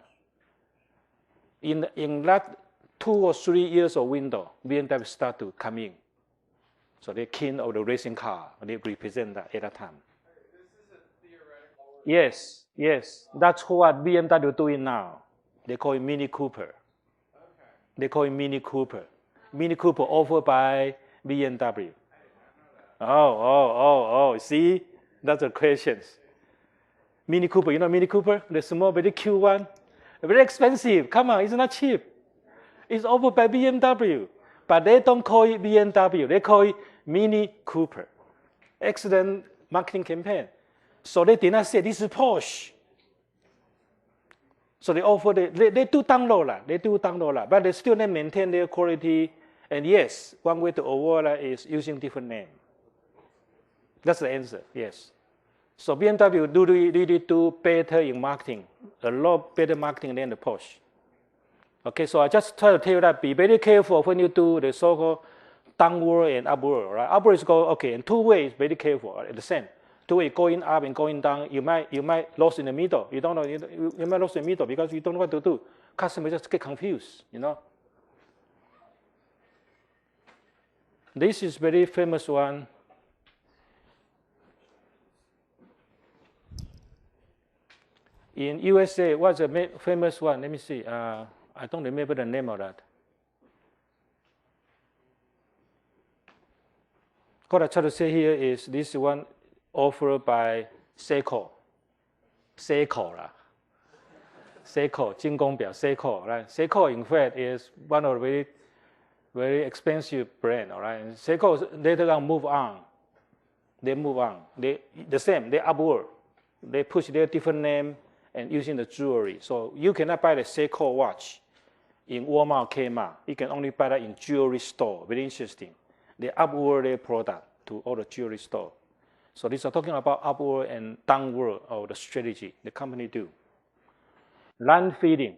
[SPEAKER 1] In that 2 or 3 years of window, BMW start to come in. So they're king of the racing car. They represent that at that time.
[SPEAKER 3] This is a theoretical.
[SPEAKER 1] Yes. That's what BMW doing now. They call it Mini Cooper.
[SPEAKER 3] Okay.
[SPEAKER 1] They call it Mini Cooper. Mini Cooper offered by BMW. Oh, see? That's the questions. Mini Cooper, you know Mini Cooper? The small, very cute one. Very expensive. Come on, it's not cheap. It's offered by BMW. But they don't call it BMW. They call it Mini Cooper. Excellent marketing campaign. So they did not say this is Porsche. So they offer, they do download that, but they still maintain their quality. And yes, one way to avoid that is using different name. That's the answer, yes. So BMW really do better in marketing, a lot better marketing than the Porsche. Okay, so I just try to tell you that be very careful when you do the so-called downward and upward, right? Upward is go, okay, in two ways, very careful, at the same. Two ways, going up and going down, you might lose in the middle. You don't know, you might lose in the middle because you don't know what to do. Customers just get confused, you know. This is very famous one. In USA, what's the famous one? Let me see. I don't remember the name of that. What I try to say here is this one offered by Seiko. Seiko, Jingongbia, Seiko, right? Seiko, in fact, is one of the very, very expensive brand, all right? And Seiko later on move on. They move on. The same, they upward. They push their different name and using the jewelry. So you cannot buy the Seiko watch in Walmart, Kmart. You can only buy that in jewelry store. Very interesting. They upward their product to all the jewelry store. So these are talking about upward and downward of the strategy the company do. Line feeding.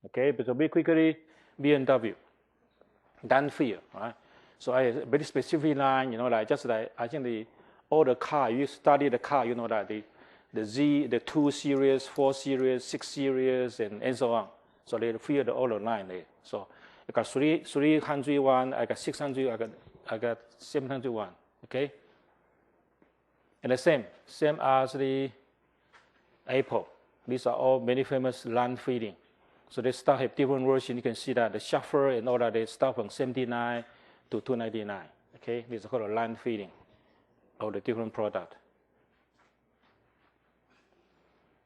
[SPEAKER 1] Okay, but very quickly, BMW. Line feed, right? So a very specific line, you know, like just like I think all the car, you study the car, you know that the 2 series, 4 series, 6 series, and so on. So they feed all the line there. So I got 301, I got 600, I got 701. Okay. And the same as the Apple. These are all very famous line feeding. So they start have different versions. You can see that the shuffle and all that they start from 79 to 299. Okay, this is called a line feeding of the different product.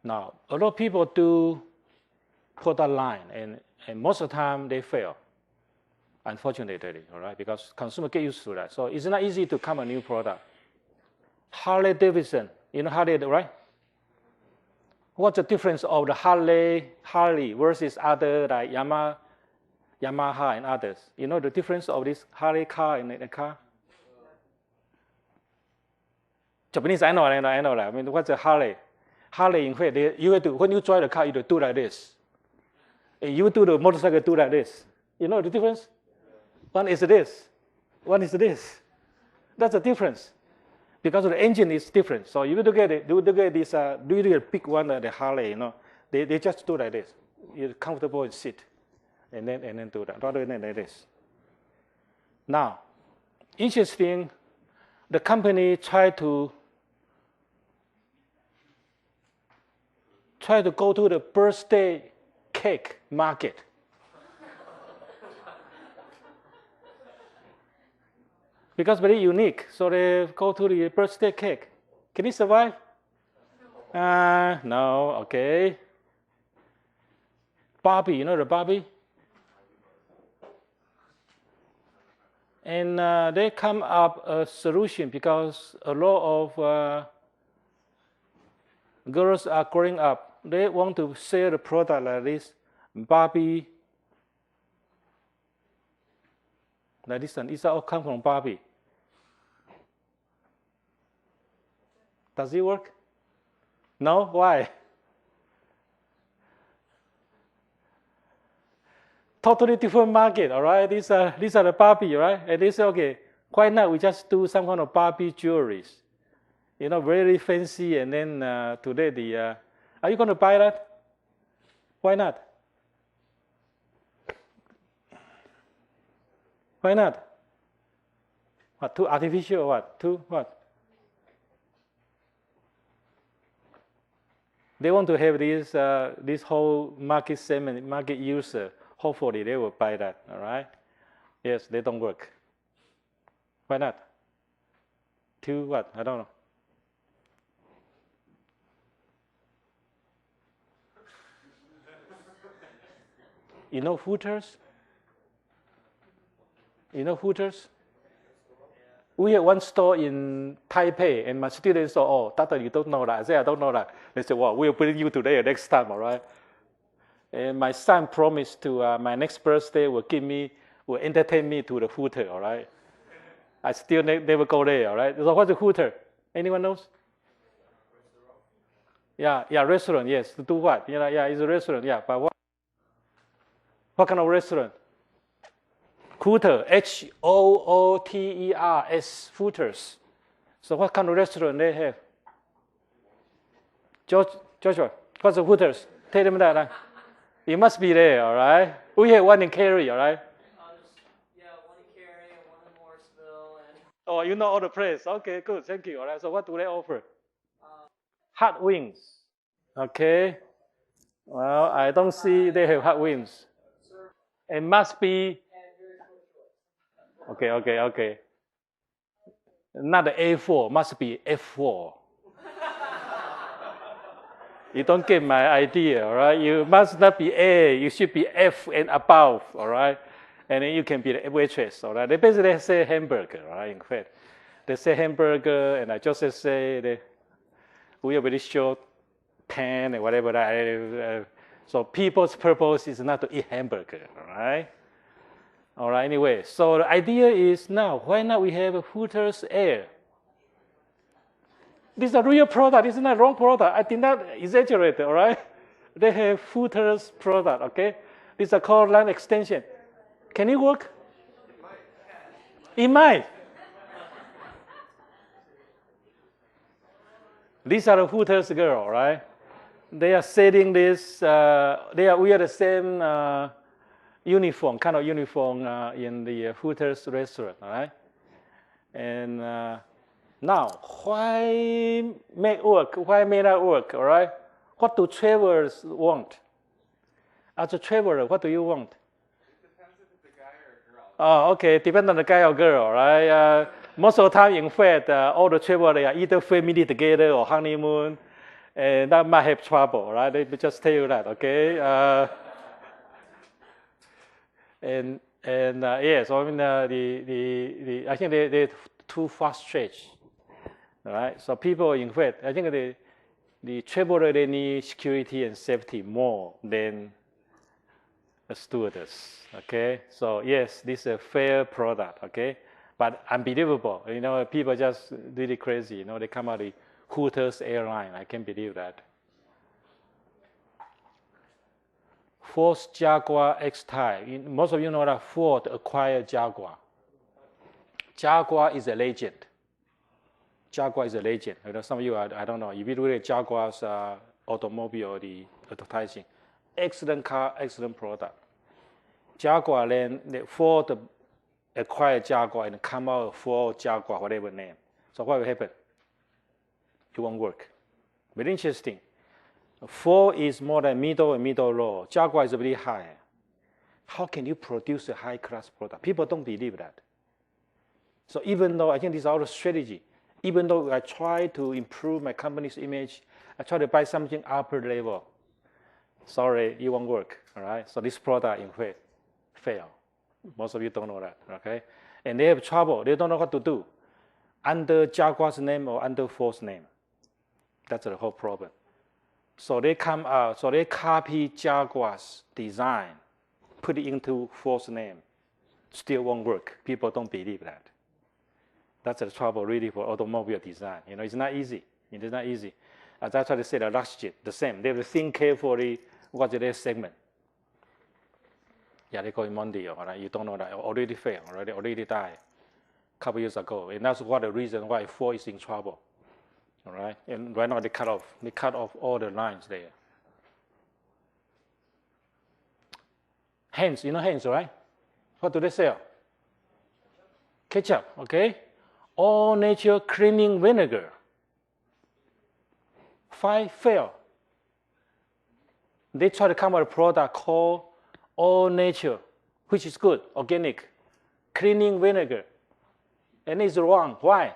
[SPEAKER 1] Now, a lot of people do product line, and most of the time they fail, unfortunately, all right, because consumers get used to that. So it's not easy to come a new product. Harley Davidson, you know Harley, right? What's the difference of the Harley versus other like Yamaha and others? You know the difference of this Harley car and the car? Japanese, I know that. I mean, what's a Harley? Harley, in fact, you have to, when you drive the car, you have to do like this. And you do the motorcycle, do like this. You know the difference? One is this. One is this. That's the difference. Because the engine is different. So you look at it, you look at this really big one, the Harley, you know, they just do like this. You're comfortable and sit, and then do that, rather than like this. Now, interesting, the company tried to go to the birthday cake market. Because very unique, so they go to the birthday cake. Can it survive? No, okay. Barbie, you know the Barbie? And they come up a solution because a lot of girls are growing up. They want to sell the product like this, Barbie. Like this one, these all come from Barbie. Does it work? No? Why? Totally different market, all right? These are the Barbie, right? And they say, okay, why not we just do some kind of Barbie jewelries? You know, very fancy, and then today are you going to buy that? Why not? Why not? What, too artificial or what? Too what? They want to have this whole market segment, market user. Hopefully they will buy that, all right? Yes, they don't work. Why not? Too what? I don't know. You know Hooters? You know Hooters? We have one store in Taipei, and my students said, oh, Doctor, you don't know that. I said, I don't know that. They said, well, we'll bring you today or next time, all right? And my son promised to my next birthday will entertain me to the Hooter, all right? I still never go there, all right? So what's the Hooter? Anyone knows? Yeah, restaurant, yes. To do what? Yeah, it's a restaurant, yeah. But what kind of restaurant? Hooter, Hooters, Hooters. So what kind of restaurant they have? Joshua, what's the Hooters? Tell them that. It must be there, all right? We have one in Cary, all right?
[SPEAKER 2] Yeah, one in Cary and one in Morrisville.
[SPEAKER 1] Oh, you know all the place. Okay, good. Thank you. All right. So what do they offer? Hot wings. Okay. Well, I don't see they have hot wings. It must be. Okay. Not the A4. Must be F4. You don't get my idea, all right? You must not be A. You should be F and above, all right? And then you can be the waitress, all right? They basically say hamburger, all right? In fact, they say hamburger, and I just say we are very short pan and whatever. So people's purpose is not to eat hamburger, all right? All right, anyway, so the idea is now, why not we have a Hooters Air? This is a real product, this is not a wrong product. I did not exaggerate, all right? They have Hooters product, okay? These are called line extension. Can it work? It might. These are the Hooters girl, right? They are selling this, we are the same uniform, kind of uniform in the Hooters restaurant, all right? And now, why make work? Why may not work, all right? What do travelers want? As a traveler, what do you want?
[SPEAKER 3] It depends if it's a guy or a girl.
[SPEAKER 1] Oh, okay, depends on the guy or girl, right? Most of the time, in fact, all the travelers are either family together or honeymoon, and that might have trouble, right? They just tell you that, okay? So I mean, I think they're too fast stretch, all right? So people, in fact, I think the traveler, they need security and safety more than a stewardess, okay? So yes, this is a fair product, okay? But unbelievable, people just really crazy, they come out of the Hooters airline, I can't believe that. Ford's Jaguar X-Type, most of you know that Ford acquired Jaguar. Jaguar is a legend. Jaguar is a legend. Some of you, I don't know, if you look at Jaguar's automobile, the advertising, excellent car, excellent product. Jaguar, then Ford acquired Jaguar and come out of Ford Jaguar, whatever name. So what will happen? It won't work. Very interesting. Ford is more than middle and middle low. Jaguar is very high. How can you produce a high-class product? People don't believe that. So even though I think this is our strategy, even though I try to improve my company's image, I try to buy something upper level. Sorry, it won't work, all right? So this product, in fact, fail. Most of you don't know that, okay? And they have trouble. They don't know what to do. Under Jaguar's name or under Ford's name. That's the whole problem. So they come out, so they copy Jaguar's design, put it into Ford's name. Still won't work. People don't believe that. That's the trouble really for automobile design. It's not easy. It is not easy. As I try to say, the Luxjet, the same. They have to think carefully what's their segment. Yeah, they call it Mondio, all right? You don't know that. Already failed, already died a couple years ago. And that's the reason why Ford is in trouble. All right? And right now they cut off all the lines there. Heinz, you know Heinz, right? What do they sell? Ketchup, okay? All natural cleaning vinegar. 5 fail. They try to come up with a product called all nature, which is good, organic, cleaning vinegar. And it's wrong. Why?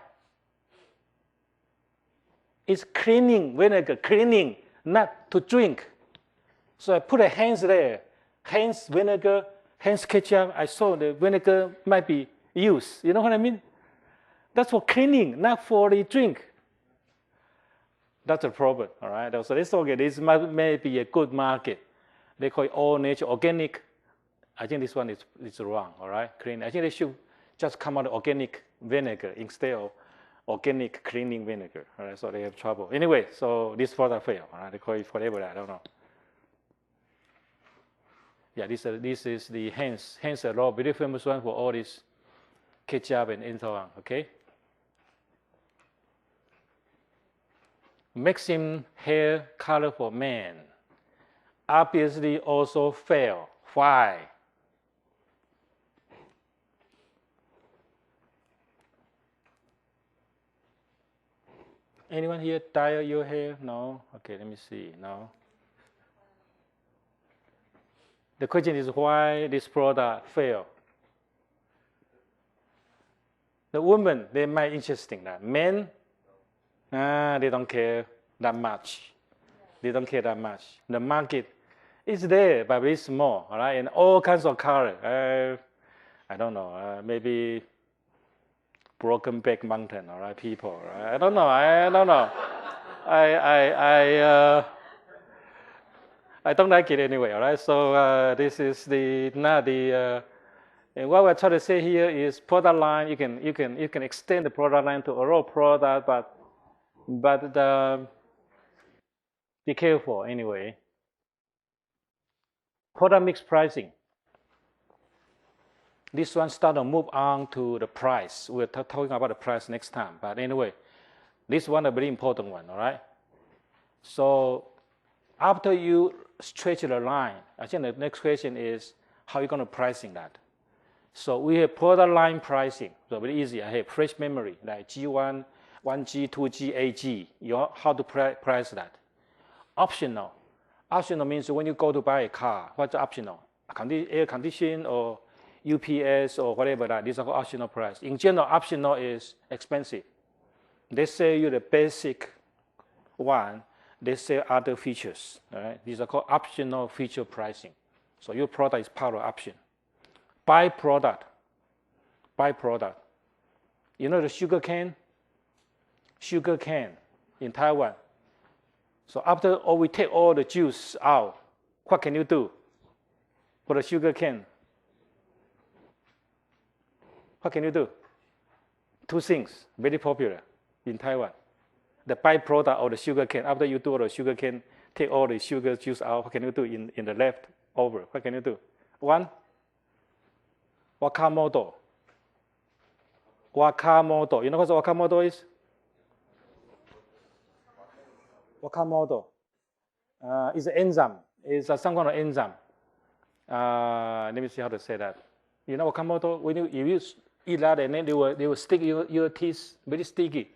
[SPEAKER 1] It's cleaning vinegar, cleaning, not to drink. So I put a Heinz there. Heinz vinegar, Heinz ketchup. I saw the vinegar might be used. You know what I mean? That's for cleaning, not for the drink. That's the problem, all right? So let's okay. This may be a good market. They call it all nature organic. I think this one is wrong, all right? Clean. I think they should just come out with organic vinegar instead of organic cleaning vinegar, all right? So they have trouble. Anyway, so this product failed, all right? They call it whatever, I don't know. Yeah, this is the Heinz a lot, very famous one for all this ketchup and so on, okay? Maxim hair color for men obviously also fail. Why? Anyone here dye your hair? No? Okay, let me see. No? The question is why this product failed. The women, they might interesting that. Men, they don't care that much. They don't care that much. The market is there, but very small, all right? And all kinds of color. I don't know, maybe Broken Back Mountain, all right, people. Right? I don't know. I don't like it anyway, all right? So this is not the. And what we're trying to say here is product line. You can extend the product line to a raw product, but be careful anyway. Product mix pricing. This one start to move on to the price. We're talking about the price next time. But anyway, this one a very important one, all right? So after you stretch the line, I think the next question is how you're going to pricing that. So we have product line pricing. So very easy. I have fresh memory, like G1, 1G, 2G, 8G. How to price that. Optional. Optional means when you go to buy a car, what's optional? Air condition or UPS or whatever that. These are called optional price. In general, optional is expensive. They sell you the basic one. They sell other features. All right? These are called optional feature pricing. So your product is part of option. Byproduct. You know the sugar cane? Sugar cane in Taiwan. So after we take all the juice out, what can you do for the sugar cane? What can you do? Two things, very popular in Taiwan. The byproduct of the sugar cane, after you do all the sugar cane, take all the sugar juice out, what can you do in the left over? What can you do? One, Wakamoto. You know what Wakamoto is? Wakamoto. It's an enzyme. It's some kind of enzyme. Let me see how to say that. You know Wakamoto? When you eat that, and then they will stick your teeth, very sticky.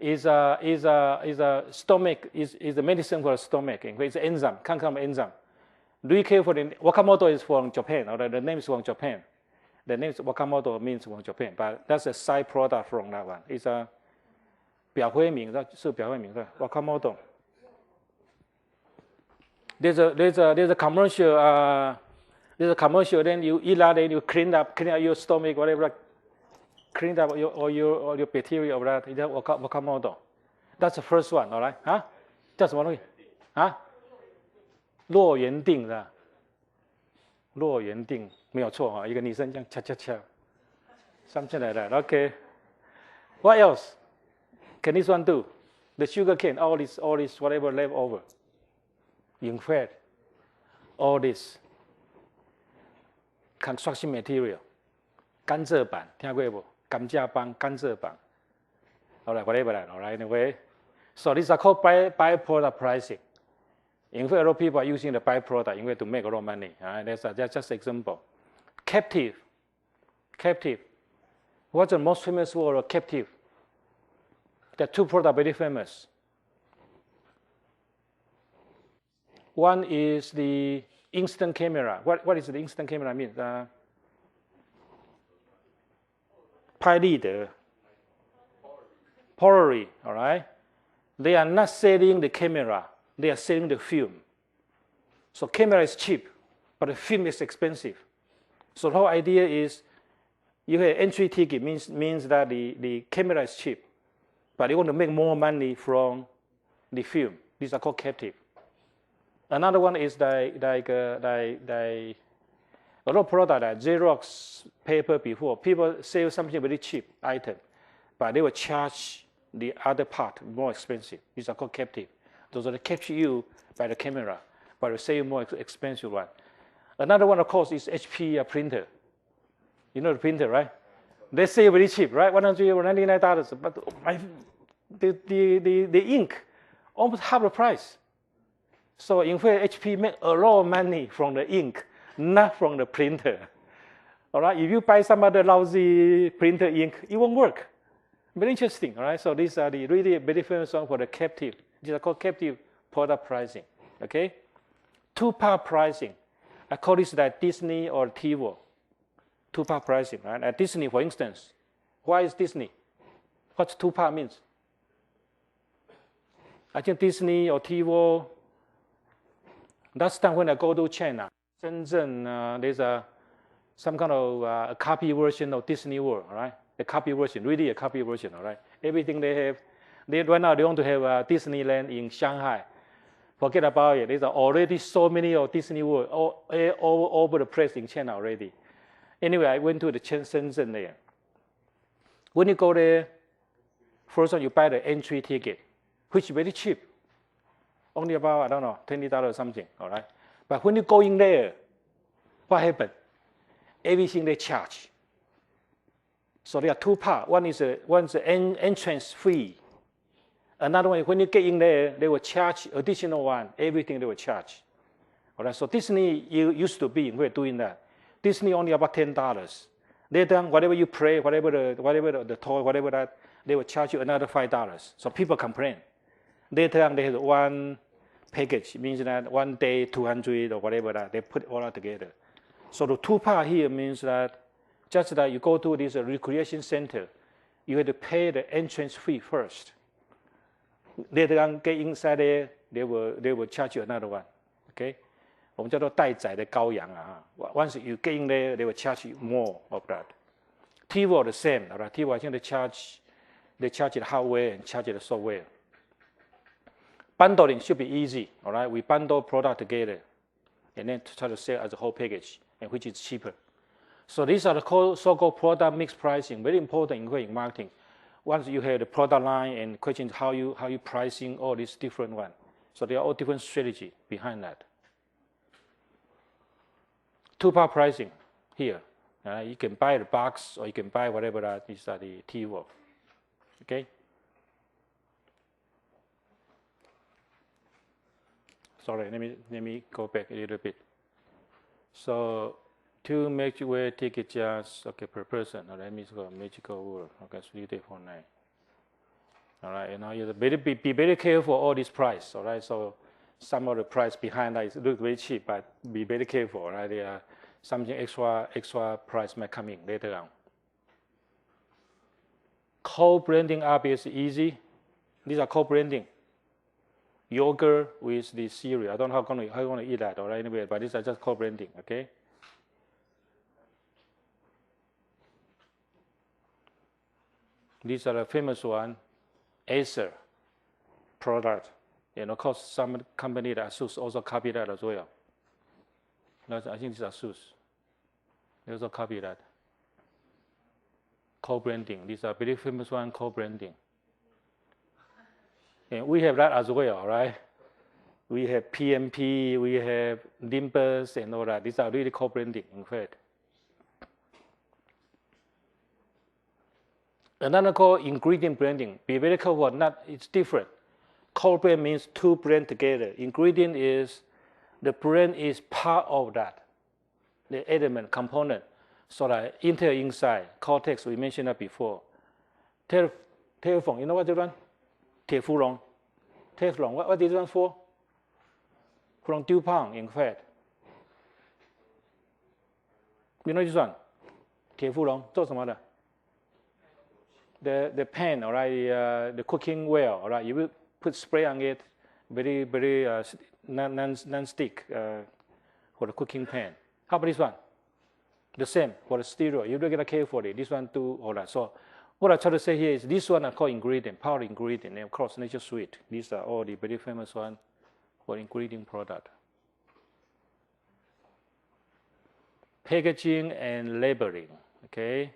[SPEAKER 1] Is a stomach. Is a medicine for the stomach. It's an enzyme. Can't come enzyme. Do you care for the Wakamoto is from Japan, or the name is from Japan. The name Wakamoto means from Japan, but that's a side product from that one. It's a 表灰名，是表灰名是 Wakamoto. There's a commercial. There's a commercial. Then you eat that, then you clean up your stomach, whatever. Clean up your bacteria of that. It's Wakamoto. That's the first one, all right? 啊，叫什么东西？啊？落原定是吧？落原定没有错哈，一个女生这样恰恰恰，something like that. Okay. What else can this one do? The sugar cane, all this whatever left over. In fact, all this construction material, 甘蔗板，听过不？甘蔗棒、甘蔗板。All right, whatever that. All right, anyway. So these are called byproduct pricing. In fact, a lot of people are using the byproduct in order to make a lot of money. That's just an example. Captive. What's the most famous word of captive? There are two products very famous. One is the instant camera. What is the instant camera mean? Polaroid, all right? They are not selling the camera. They are selling the film. So camera is cheap, but the film is expensive. So the whole idea is you have entry ticket means that the camera is cheap, but you want to make more money from the film. These are called captive. Another one is a lot of product like Xerox paper before. People sell something very cheap item, but they will charge the other part more expensive. These are called captive. Those are capture you by the camera, but they sell more expensive one. Another one, of course, is HP printer. You know the printer, right? They sell very cheap, right? $199, but the ink almost half the price. So in fact, HP make a lot of money from the ink, not from the printer. All right, if you buy some other lousy printer ink, it won't work. Very interesting, all right? So these are the really very famous one for the captive. These are called captive product pricing, okay? Two-part pricing. I call this like Disney or TiVo. Two-part pricing, right? At Disney, for instance, why is Disney? What two-part means? I think Disney or TiVo. Last time when I go to China, Shenzhen, there's some kind of a copy version of Disney World, right? A copy version, really a copy version, all right? Everything they have. Right now they want to have Disneyland in Shanghai. Forget about it. There's already so many of Disney World all over the place in China already. Anyway, I went to the Shenzhen there. When you go there, first one you buy the entry ticket, which is very cheap. Only about, I don't know, $20 or something, all right? But when you go in there, what happened? Everything they charge. So there are two parts. One is an entrance fee. Another one, when you get in there, they will charge additional one. Everything they will charge. All right, so Disney used to be doing that. Disney only about $10. Later, whatever you play, whatever the toy, whatever that, they will charge you another $5. So people complain. Later on, they have one package. It means that one day, 200 or whatever that, they put it all together. So the two part here means that just that you go to this recreation center, you have to pay the entrance fee first. Later on, get inside there, they will charge you another one. Okay? 我们叫做待宰的羔羊啊。Once you get in there, they will charge you more of that. TiVo the same. All right? TiVo, I think they charge the hardware and charge the software. Bundling should be easy. All right? We bundle product together and then try to sell as a whole package, and which is cheaper. So these are the so-called product mix pricing. Very important in marketing. Once you have the product line and questions how you pricing all these different ones. So there are all different strategy behind that. Two-part pricing here. You can buy the box or you can buy whatever that is the TiVo. Okay. Sorry, let me go back a little bit. So two magic ticket just per person. Let me go magical word. Okay, 349. All right, and now you be very careful all this price. All right, so some of the price behind that look very cheap, but be very careful. All right, there are something extra price might come in later on. Co-branding obviously easy. These are co-branding. Yogurt with the cereal. I don't know how you want to eat that. All right, anyway, but these are just co-branding. Okay. These are the famous one, Acer product. And of course, some company that ASUS also copy that as well. I think this is ASUS. They also copy that. Co-branding. These are very famous one, co-branding. And we have that as well, all right? We have PMP, we have Limbus, and all that. These are really co-branding, in fact. Another called ingredient branding. Be very careful, it's different. Co-brand means two brands together. Ingredient is, the brand is part of that, the element, component. So that Intel inside, Cortex, we mentioned that before. Telephone, you know what this one? Teflon. Teflon, what is this one for? From DuPont, in fact. You know this one? Teflon, 做什么的? The pan, all right, the cooking well, all right. You will put spray on it, very non-stick for the cooking pan. How about this one? The same for the stereo. You look at it carefully. This one too, all that. So what I try to say here is this one are called ingredient, power ingredient, and of course natural sweet. These are all the very famous one for ingredient product. packaging and labeling. Okay.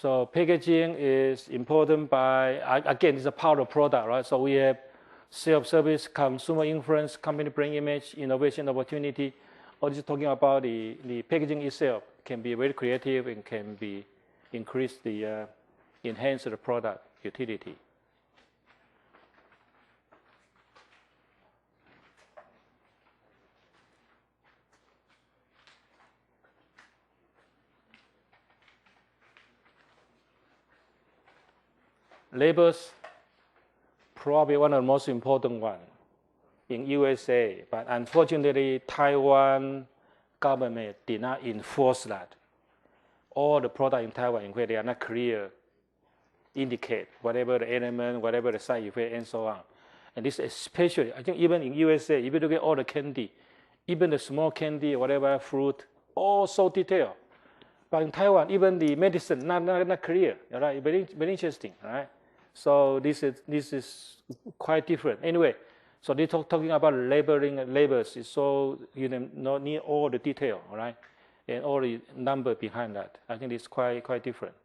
[SPEAKER 1] So packaging is important by, again, it's a part of product, right? So we have self-service, consumer influence, company brand image, innovation opportunity. All this talking about the packaging itself can be very creative and can be increase the, enhance the product utility. Labels, probably one of the most important one in USA, but unfortunately, Taiwan government did not enforce that. All the products in Taiwan, in which they are not clear, indicate whatever the element, whatever the side effect, and so on. And this especially, I think even in USA, if you look at all the candy, even the small candy, whatever fruit, all so detailed. But in Taiwan, even the medicine, not clear, right? Very interesting, right? So this is quite different. Anyway, so they're talking about labeling and labels. So you don't need all the detail, all right, and all the number behind that. I think it's quite different.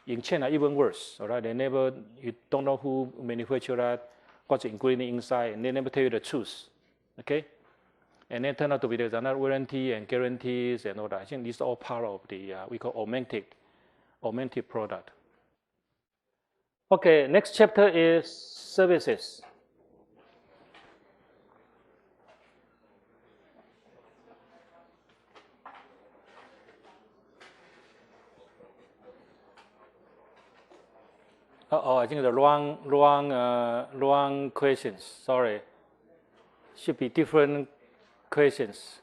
[SPEAKER 1] In China, even worse, all right. You don't know who manufactured that, what's the ingredient inside, and they never tell you the truth, okay? And then turn out to be there's another warranty and guarantees and all that. I think this is all part of the we call augmented product. Okay, next chapter is services. I think the wrong questions. Sorry, should be different questions.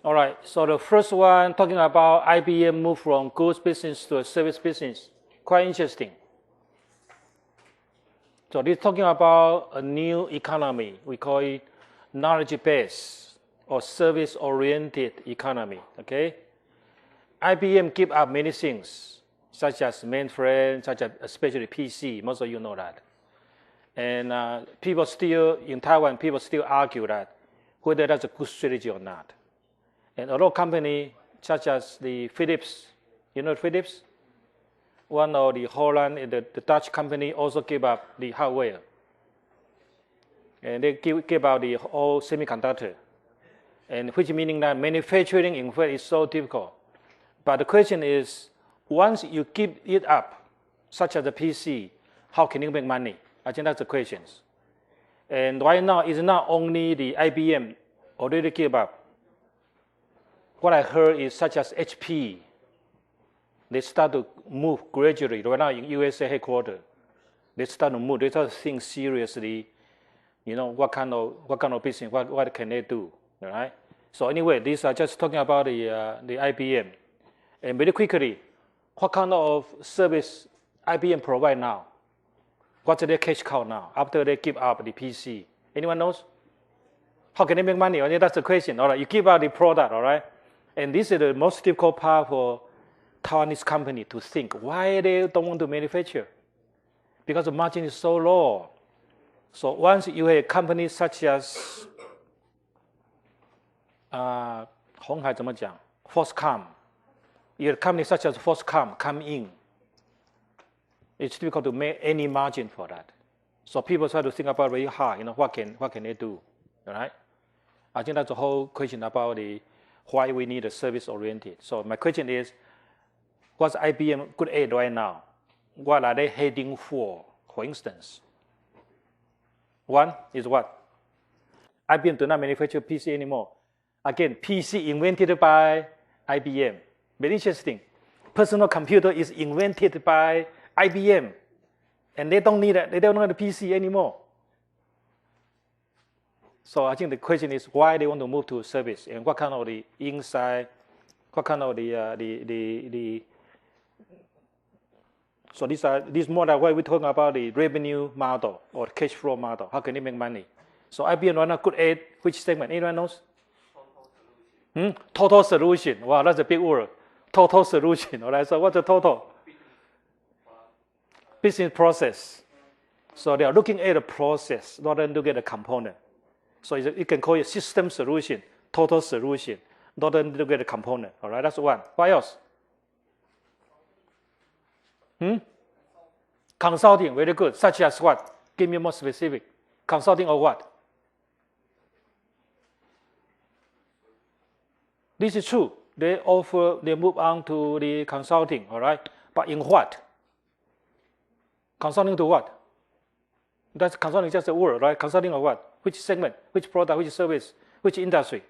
[SPEAKER 1] All right. So the first one talking about IBM move from goods business to a service business. Quite interesting. So this is talking about a new economy. We call it knowledge-based or service-oriented economy. Okay. IBM give up many things, such as mainframe, such as especially PC. Most of you know that. And people still, in Taiwan, people still argue that whether that's a good strategy or not. And a lot of companies, such as the Philips, you know Philips? One of the Holland, the Dutch company also gave up the hardware. And they gave out the whole semiconductor. And which meaning that manufacturing, in fact, is so difficult. But the question is, once you give it up, such as the PC, how can you make money? I think that's the question. And right now, it's not only the IBM already give up. What I heard is such as HP, they start to move gradually. Right now in USA headquarters, they start to move. They start to think seriously. You know what kind of business? What can they do? All right. So anyway, these are just talking about the IBM. And very quickly, what kind of service IBM provide now? What's their cash cow now after they give up the PC? Anyone knows? How can they make money? I think that's the question. All right, you give out the product, all right? And this is the most difficult part for Taiwanese company to think why they don't want to manufacture. Because the margin is so low. So once you have a company such as Foxconn, your company such as Foxconn come in, it's difficult to make any margin for that. So people try to think about very hard, what can they do, all right? I think that's the whole question about why we need a service-oriented. So my question is, what's IBM good at right now? What are they heading for instance? One is what? IBM do not manufacture PC anymore. Again, PC invented by IBM. Very interesting. Personal computer is invented by IBM, and they don't need the PC anymore. So I think the question is why they want to move to service and what kind of the insight, what kind of so this more like why we're talking about the revenue model or cash flow model. How can they make money? So IBM right now good at which segment? Anyone knows? Total solution. Wow, that's a big word. total solution. All right. So what's the total? Business process. So they are looking at the process rather than looking at the component. So you can call it system solution, total solution, rather than look at the component. All right. That's one. What else? Consulting. Very good. Such as what? Give me more specific. Consulting or what? This is true. They move on to the consulting, all right? But in what? Consulting to what? That's consulting just a word, right? Consulting of what? Which segment? Which product? Which service? Which industry?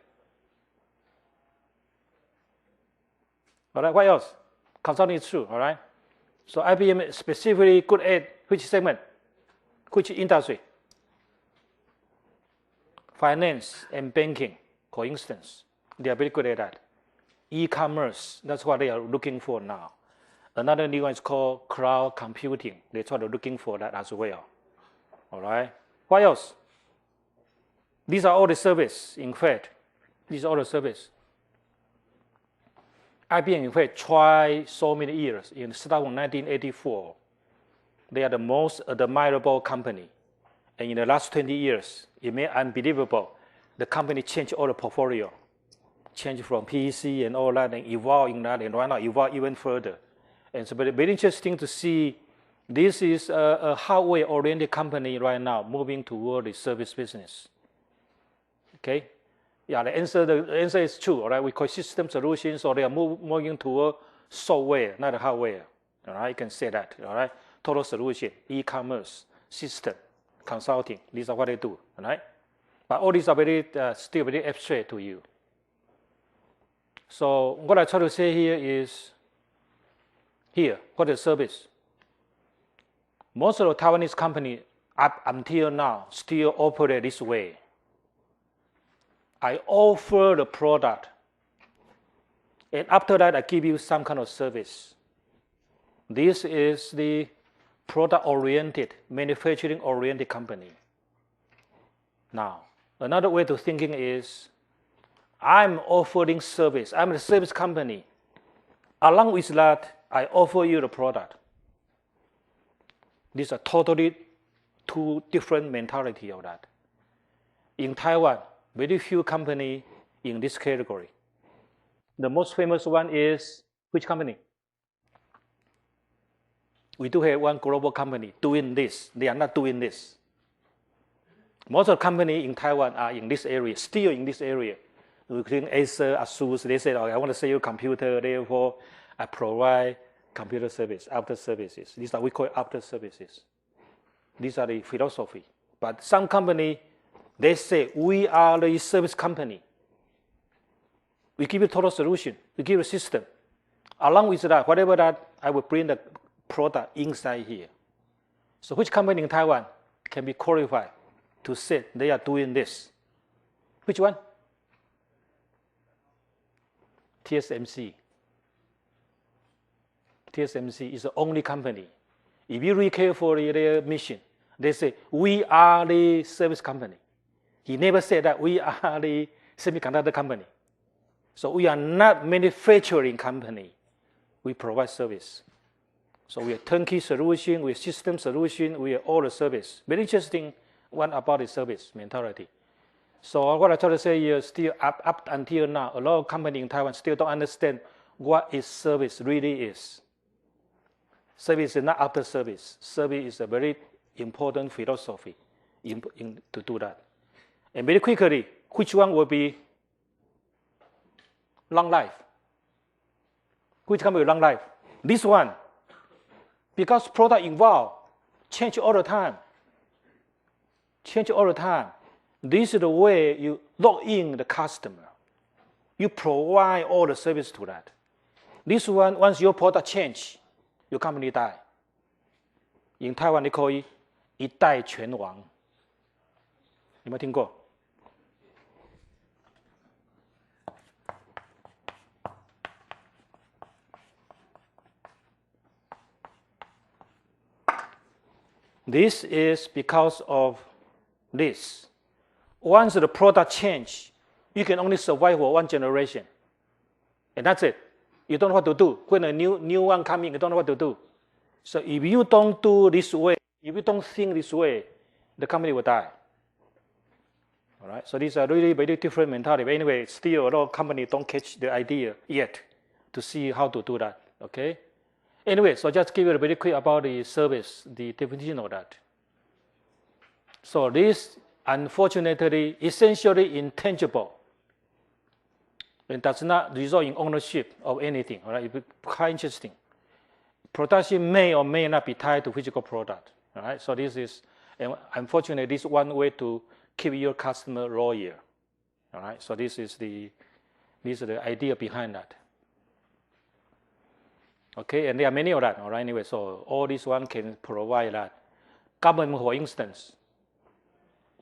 [SPEAKER 1] All right, what else? Consulting is true, all right? So IBM is specifically good at which segment? Which industry? Finance and banking, for instance. They are very good at that. E-commerce, that's what they are looking for now. Another new one is called cloud computing. They try to looking for that as well. All right. What else? These are all the service. In fact, these are all the service. IBM, in fact, tried so many years. In 1984, they are the most admirable company. And in the last 20 years, it may be unbelievable. The company changed all the portfolio. Changed from PC and all that and evolve in that and right now evolve even further. And so very interesting to see this is a hardware-oriented company right now moving toward the service business. Okay? Yeah, the answer is true, all right? We call system solutions, so they are moving toward software, not the hardware. All right, you can say that, all right? Total solution, e-commerce, system, consulting, these are what they do, all right? But all these are still very abstract to you. So what I try to say here is, what is service? Most of the Taiwanese companies up until now still operate this way. I offer the product, and after that I give you some kind of service. This is the product-oriented, manufacturing-oriented company. Now, another way to thinking is, I'm offering service. I'm a service company. Along with that, I offer you the product. These are totally two different mentality of that. In Taiwan, very few companies in this category. The most famous one is which company? We do have one global company doing this. They are not doing this. Most of the companies in Taiwan are in this area, still in this area. Including Acer, Asus, they said, okay, I want to sell you a computer, therefore I provide computer service, after services. These are, we call it after services. These are the philosophy. But some company, they say, we are the service company. We give you total solution. We give you a system. Along with that, whatever that, I will bring the product inside here. So which company in Taiwan can be qualified to say they are doing this? Which one? TSMC. TSMC is the only company. If you read carefully their mission, they say, we are the service company. He never said that we are the semiconductor company. So we are not manufacturing company. We provide service. So we are turnkey solution, we are system solution, we are all the service. Very interesting one about the service mentality. So what I try to say here, still up until now, a lot of companies in Taiwan still don't understand what is service really is. Service is not after service. Service is a very important philosophy to do that. And very quickly, which one will be long life? Which company will long life? This one. Because product involved, change all the time. Change all the time. This is the way you lock in the customer. You provide all the service to that. This one, once your product change, your company die. In Taiwan, they call it 一代拳王。有没有听过？ This is because of this. Once the product change, you can only survive for one generation. And that's it. you don't know what to do. When a new one coming, you don't know what to do. So if you don't do this way, if you don't think this way, the company will die. All right. So these are really very different mentality. But anyway, still a lot of companies don't catch the idea yet to see how to do that. Okay. Anyway, so just give you very quick about the service, the definition of that. So this, unfortunately, essentially intangible. And does not result in ownership of anything. All right, it's quite interesting. Production may or may not be tied to physical product. All right, so this is, unfortunately, this is one way to keep your customer loyal. All right, so this is the idea behind that. Okay, and there are many of that. All right, anyway, so all this one can provide that. Government, for instance,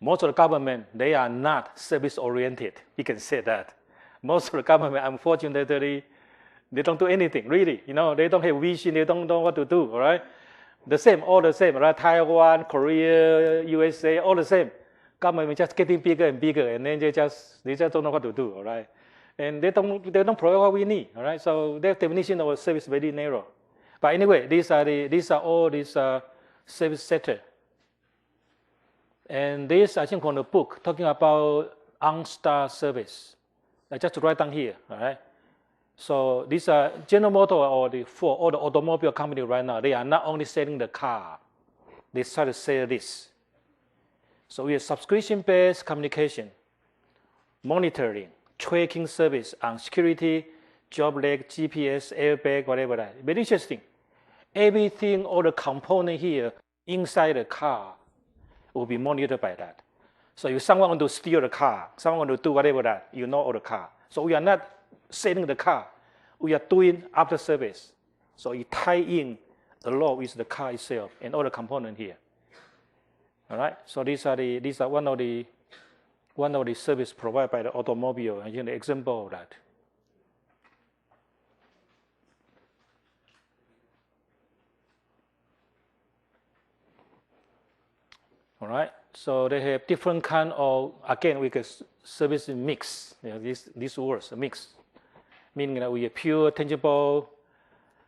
[SPEAKER 1] most of the government, they are not service oriented. You can say that. Most of the government, unfortunately, they don't do anything, really. They don't have vision, they don't know what to do, all right? All the same, right? Taiwan, Korea, USA, all the same. Government just getting bigger and bigger, and then they just don't know what to do, all right? And they don't provide what we need, all right? So their definition of service is very narrow. But anyway, these are all these service sector. And this, I think, from the book, talking about OnStar service. I just write down here, all right? So these are General Motors or all the automobile company right now, they are not only selling the car, they try to sell this. So we have subscription-based communication, monitoring, tracking service on security, job leg, GPS, airbag, whatever that. Very interesting. Everything, all the component here inside the car will be monitored by that. So if someone want to steal the car, someone want to do whatever that, you know all the car. So we are not selling the car. We are doing after service. So you tie in the law with the car itself and all the components here. All right. So these are one of the service provided by the automobile. And an example of that. All right. So they have different kind of, again, we can service mix. These words, a mix. Meaning that we have pure, tangible,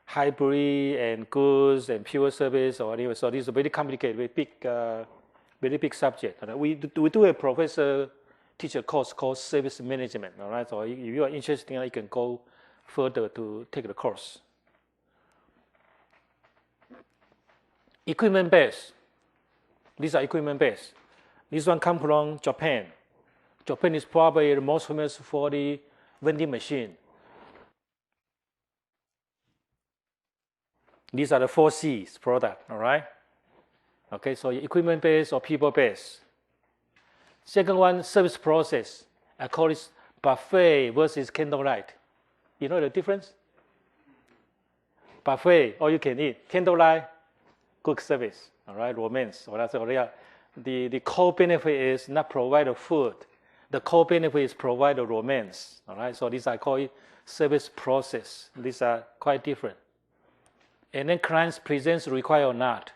[SPEAKER 1] hybrid, and goods, and pure service, or whatever. So this is a very complicated, very big subject. We do a professor teacher course called service management. All right. So if you are interested, you can go further to take the course. Equipment base. These are equipment base. This one comes from Japan. Japan is probably the most famous for the vending machine. These are the 4 C's product, all right? Okay, so equipment base or people base. Second one, service process. I call it buffet versus candlelight. You know the difference? Buffet, all you can eat. Candlelight, good service, all right, romance. The core benefit is not provide the food. The core benefit is provide the romance, all right? So these I call it service process. These are quite different. And then clients presence required or not.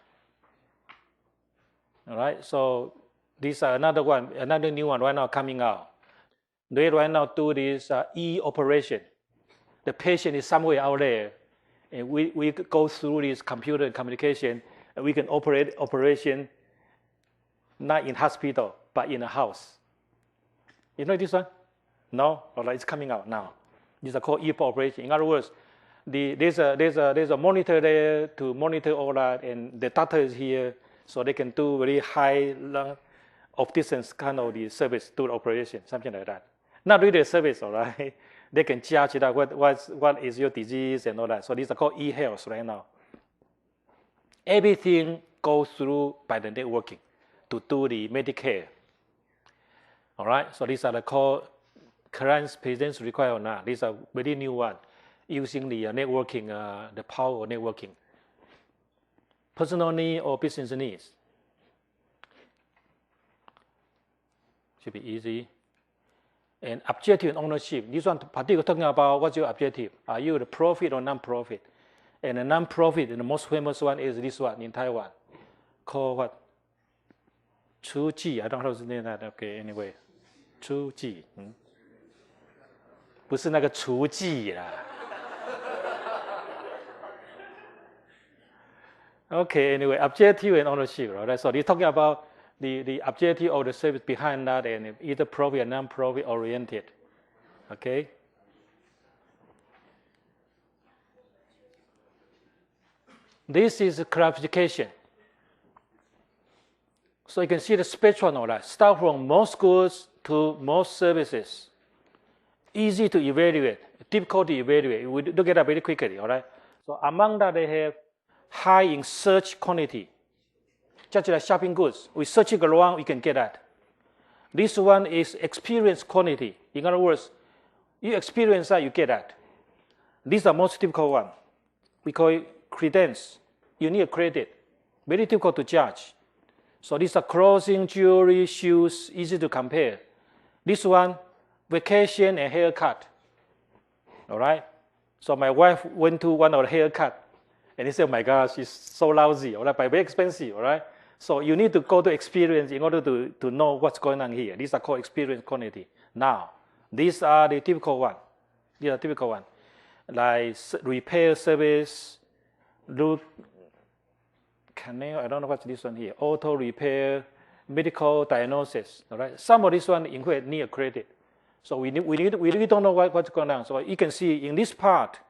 [SPEAKER 1] All right, so these are another new one right now coming out. They right now do this e-operation. The patient is somewhere out there, and we go through this computer communication, and we can operation not in hospital, but in a house. You know this one? No? All right, it's coming out now. These are called e-operation. In other words, there's a monitor there to monitor all that, and the doctor is here, so they can do very high of distance kind of the service, do the operation, something like that. Not really a service, all right? They can judge that what is your disease and all that. So these are called e-health right now. Everything goes through by the networking to do the Medicare. All right, so these are the called client's presence required or not. These are very new one, using the networking, the power of networking. Personal need or business needs. Should be easy. And objective and ownership. This one particularly talking about what's your objective. Are you the profit or non-profit? And the non-profit, and the most famous one is this one in Taiwan, called what? 厨技, I don't know how to name that. Okay, anyway, 厨技, 不是那个厨技啦。Okay, anyway, objective and ownership, right? So they're talking about the objective of the service behind that and either profit or non-profit oriented. Okay? This is a clarification. So you can see the spectrum of that. Start from most goods to most services. Easy to evaluate, difficult to evaluate. We look at that very quickly, all right? So among that, they have high in search quantity. Just like shopping goods. We search it around, we can get that. This one is experience quantity. In other words, you experience that, you get that. This is the most difficult one. We call it credence. You need a credit. Very difficult to judge. So these are clothing, jewelry, shoes, easy to compare. This one, vacation and haircut. All right? So my wife went to one of the haircut, and he said, oh my gosh, it's so lousy, all right, but very expensive, all right? So you need to go to experience in order to know what's going on here. These are called experience quantity. Now, these are the typical one. These are typical one. Like repair service, I don't know what's this one here. Auto repair, medical diagnosis, all right? Some of this one in fact need a credit. So we really don't know what's going on. So you can see in this part,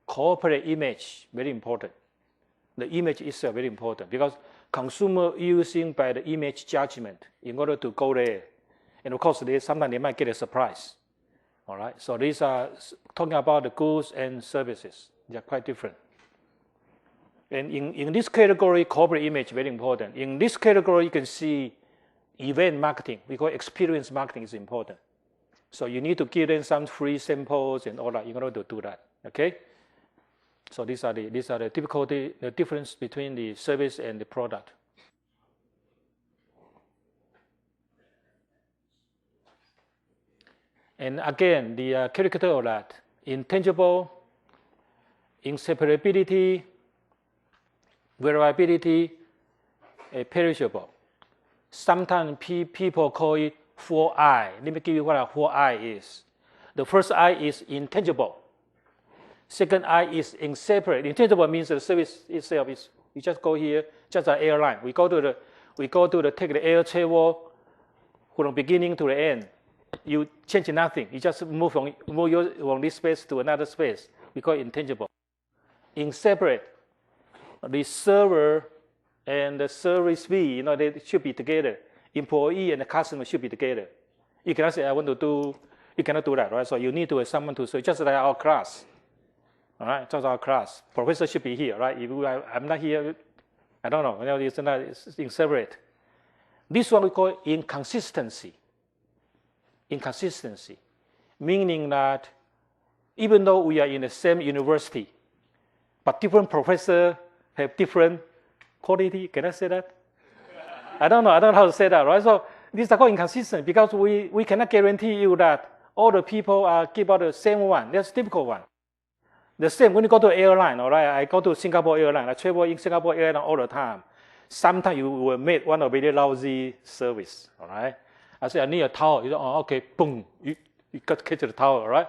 [SPEAKER 1] corporate image, very important. The image itself very important because consumer using by the image judgment in order to go there. And of course, sometimes they might get a surprise. All right. So these are talking about the goods and services. They are quite different. And in this category, corporate image very important. In this category, you can see event marketing. We call experience marketing is important. So you need to give them some free samples and all that in order to do that. Okay. So these are the difficulty, the difference between the service and the product. And again, the character of that: intangible, inseparability, variability, perishable. Sometimes people call it 4I. Let me give you what a 4I is. The first I is intangible. Second I is inseparable. Intangible means the service itself is you just go here, just an airline. We go to the take the air travel from beginning to the end. You change nothing. You just move from this space to another space. We call it intangible. Inseparable. The server and the service fee, they should be together. Employee and the customer should be together. You cannot say, I want to do, you cannot do that, right? So you need to have someone to serve, just like our class. All right, just our class. Professor should be here, right? If I'm not here, I don't know. It's inseparate. This one we call inconsistency. Inconsistency, meaning that even though we are in the same university, but different professors have different quality. Can I say that? I don't know how to say that, right? So these are called inconsistent because we cannot guarantee you that all the people give out the same one. That's typical one. The same when you go to an airline, all right? I go to Singapore Airlines. I travel in Singapore Airlines all the time. Sometimes you will meet one of very lousy service, all right? I say I need a towel. You say, oh, okay, boom, you got to catch the towel, all right?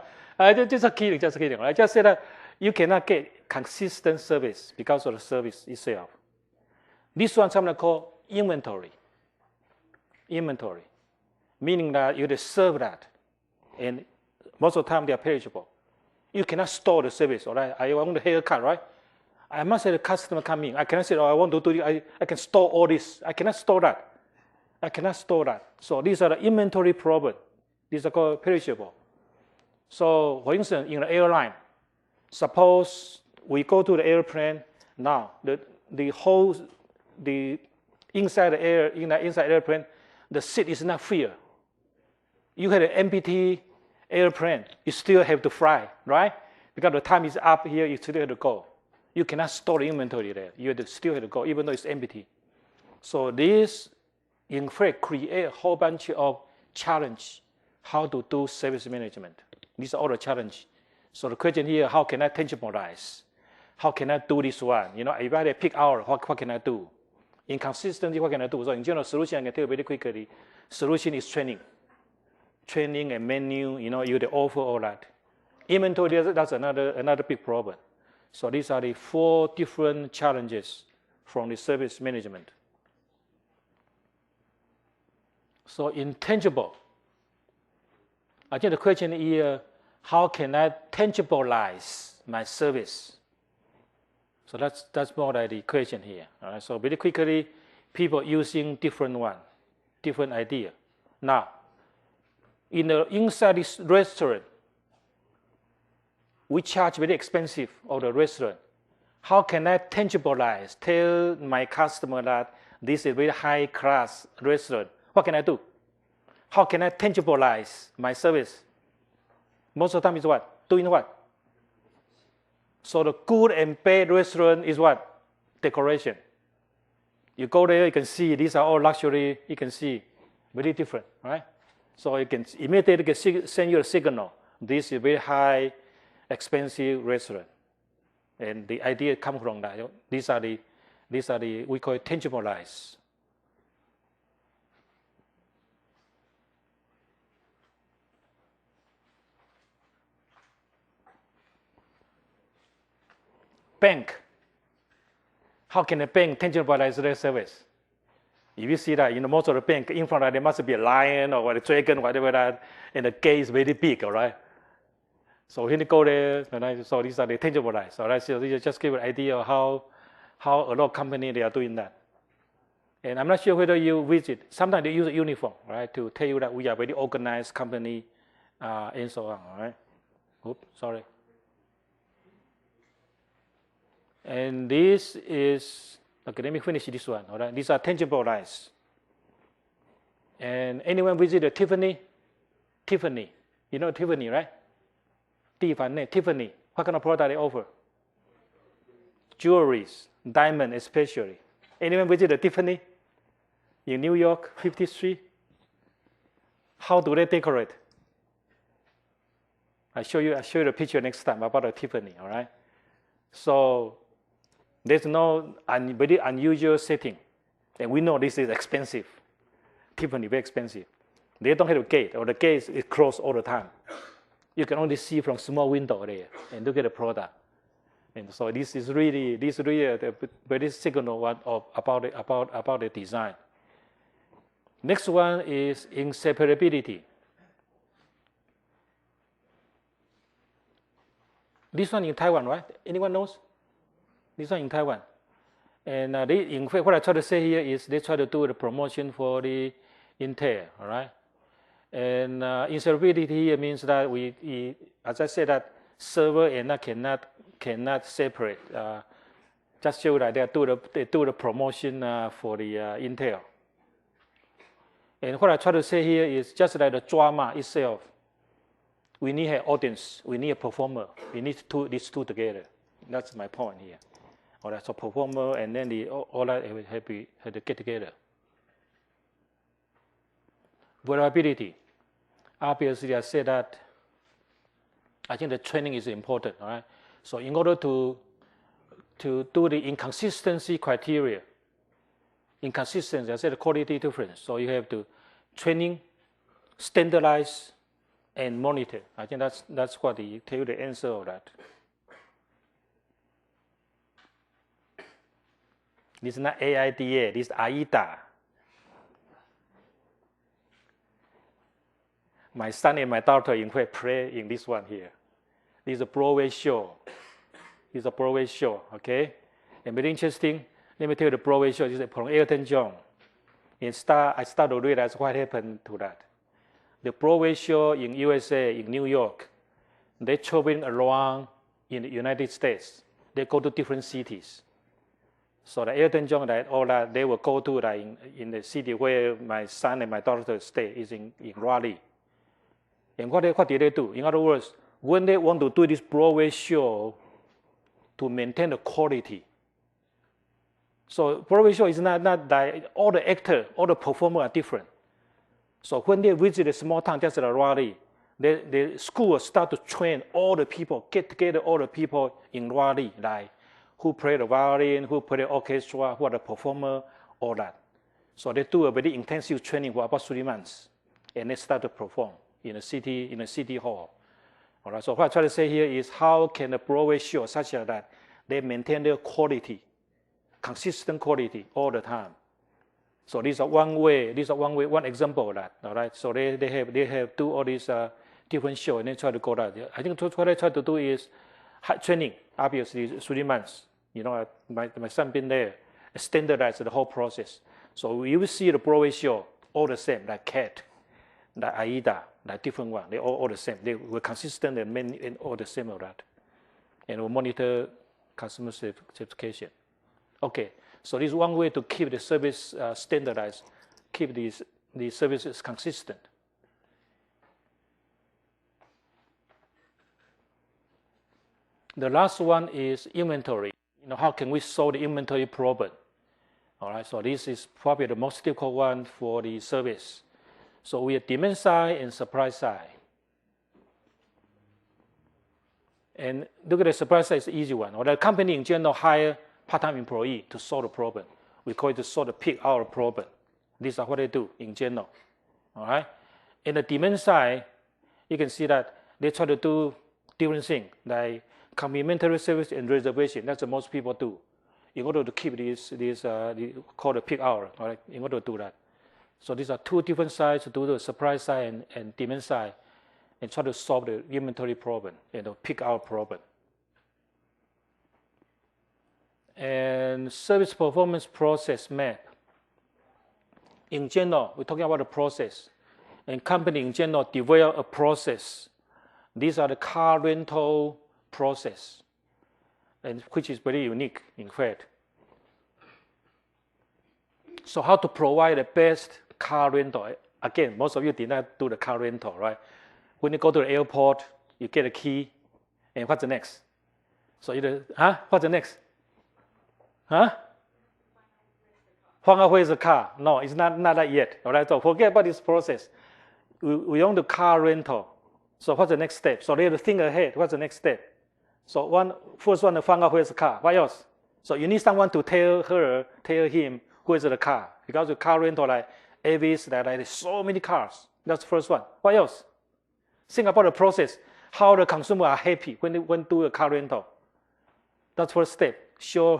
[SPEAKER 1] Just kidding, right? I just say that you cannot get consistent service because of the service itself. This one sometimes called inventory. Inventory, meaning that you have to serve that, and most of the time they are perishable. You cannot store the service, all right? I want a haircut, right? I must have the customer come in. I cannot say, oh, I want to do this. I can store all this. I cannot store that. I cannot store that. So these are the inventory problem. These are called perishable. So for instance, in the airline, suppose we go to the airplane. Now the inside the airplane, the seat is not filled. You have an empty airplane, you still have to fly, right? Because the time is up here, you still have to go. You cannot store the inventory there. You still have to go, even though it's empty. So this, in fact, create a whole bunch of challenge how to do service management. These are all the challenge. So the question here, how can I tangibilize? How can I do this one? If I had a peak hour, what can I do? Inconsistency, what can I do? So in general, solution, I can tell you very quickly. Solution is training. Training and menu, you have to offer all that. Inventory, that's another big problem. So these are the 4 different challenges from the service management. So intangible. I think the question here, how can I tangibilize my service? So that's more like the question here. All right? So very quickly, people using different idea. Now, inside this restaurant, we charge very expensive of the restaurant. How can I tangibilize, tell my customer that this is a very high class restaurant? What can I do? How can I tangibilize my service? Most of the time is what? Doing what? So the good and bad restaurant is what? Decoration. You go there, you can see these are all luxury. You can see very different, right? So you can immediately send you a signal. This is a very high, expensive restaurant, and the idea comes from that. These are the we call it tangibilize. Bank. How can a bank tangibilize their service? If you see that in most of the bank, in front of there must be a lion or a dragon, whatever that, and the gate is very big, all right? So when you go there, so these are the tangibilize, all right? So this just give an idea of how a lot of companies they are doing that. And I'm not sure whether you visit. Sometimes they use a uniform, right, to tell you that we are a very organized company, and so on, all right? Oops, sorry. And this is, okay, let me finish this one, all right? These are tangibilize. And anyone visit the Tiffany? Tiffany. You know Tiffany, right? Tiffany. What kind of product they offer? Jewelries, diamond especially. Anyone visit the Tiffany? In New York, 50th Street? How do they decorate? I'll show you the picture next time about the Tiffany, all right? So there's no very unusual setting. And we know this is expensive. Tiffany, very expensive. They don't have a gate, or the gate is closed all the time. You can only see from small window there and look at the product. And so this is really a very signal about the design. Next one is inseparability. This one in Taiwan, right? Anyone knows? This one in Taiwan. And in fact, what I try to say here is they try to do the promotion for the Intel, all right? And inseparability here means that we, as I said, that server and NAT cannot separate. Just show that they do the promotion for the Intel. And what I try to say here is just like the drama itself. We need an audience. We need a performer. We need these two together. That's my point here. All right, so performer and then all that have to get together. Variability. Obviously, I said that I think the training is important. All right. So in order to do the inconsistency criteria, inconsistency, I said the quality difference. So you have to training, standardize, and monitor. I think that's what they tell you the answer of that. This is not AIDA, this is AIDA. My son and my daughter, in fact, play in this one here. This is a Broadway show. It's a Broadway show, okay? And very interesting. Let me tell you the Broadway show. This is from Elton John. I start to realize what happened to that. The Broadway show in USA, in New York, they traveling around in the United States. They go to different cities. So the Elton John, all that, they will go to in the city where my son and my daughter stay, is in Raleigh. And what did they do? In other words, when they want to do this Broadway show to maintain the quality. So Broadway show is not that all the actors, all the performers are different. So when they visit a small town, just like Raleigh, the school will start to train all the people, get together all the people in Raleigh, like who play the violin, who play the orchestra, who are the performer, all that. So they do a very intensive training for about 3 months, and they start to perform in a city hall. All right. So what I try to say here is how can a Broadway show such that they maintain their quality consistent quality all the time. So this is one example of that. All right. So they have do all these different shows and they try to go that. I think what I try to do is training. Obviously, 3 months. You know, my son been there, standardize the whole process. So you will see the Broadway show all the same, like CAT, like AIDA, like different one. They all the same. They were consistent and all the same of that. And we monitor customer certification. Okay. So this is one way to keep the service standardized, keep these services consistent. The last one is inventory. You know, how can we solve the inventory problem? All right, so this is probably the most difficult one for the service. So we have demand side and supply side. And look at the supply side is the easy one. Or the company in general hire part-time employee to solve the problem. We call it to solve the peak hour problem. These are what they do in general. All right. In the demand side, you can see that they try to do different things like complimentary service and reservation. That's what most people do in order to keep this called the peak hour. All right. In order to do that. So these are 2 different sides to do the supply side and demand side, and try to solve the inventory problem and the peak hour problem. And service performance process map. In general, we're talking about the process. And company in general develop a process. These are the car rental process, and which is very unique, in fact. So how to provide the best car rental? Again, most of you did not do the car rental, right? When you go to the airport, you get a key, and what's the next? So either, what's the next? Find out where's the car. No, it's not that yet. All right, so forget about this process. We own the car rental. So what's the next step? So they have to think ahead. What's the next step? So first one to find out where's the car. What else? So you need someone to tell him where's the car. Because the car rental, like Avis, like so many cars. That's the first one. What else? Think about the process. How the consumer are happy when they do a car rental. That's first step. Show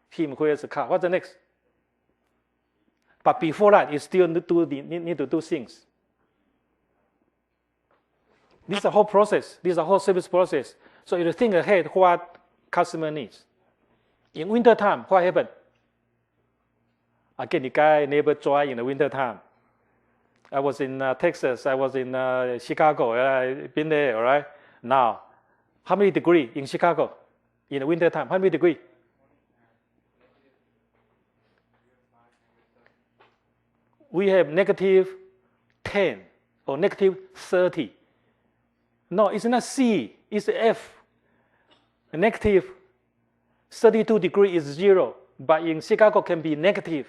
[SPEAKER 1] him where's the car. What's the next? But before that, you still need to do things. This is a whole process. This is a whole service process. So you think ahead what customer needs. In winter time, what happened? Again, the guy never drive in the winter time. I was in Texas. I was in Chicago. I've been there, all right? Now, how many degrees in Chicago in the winter time? How many degrees? We have -10 or -30. No, it's not C, it's F. -32 degrees is 0, but in Chicago can be negative.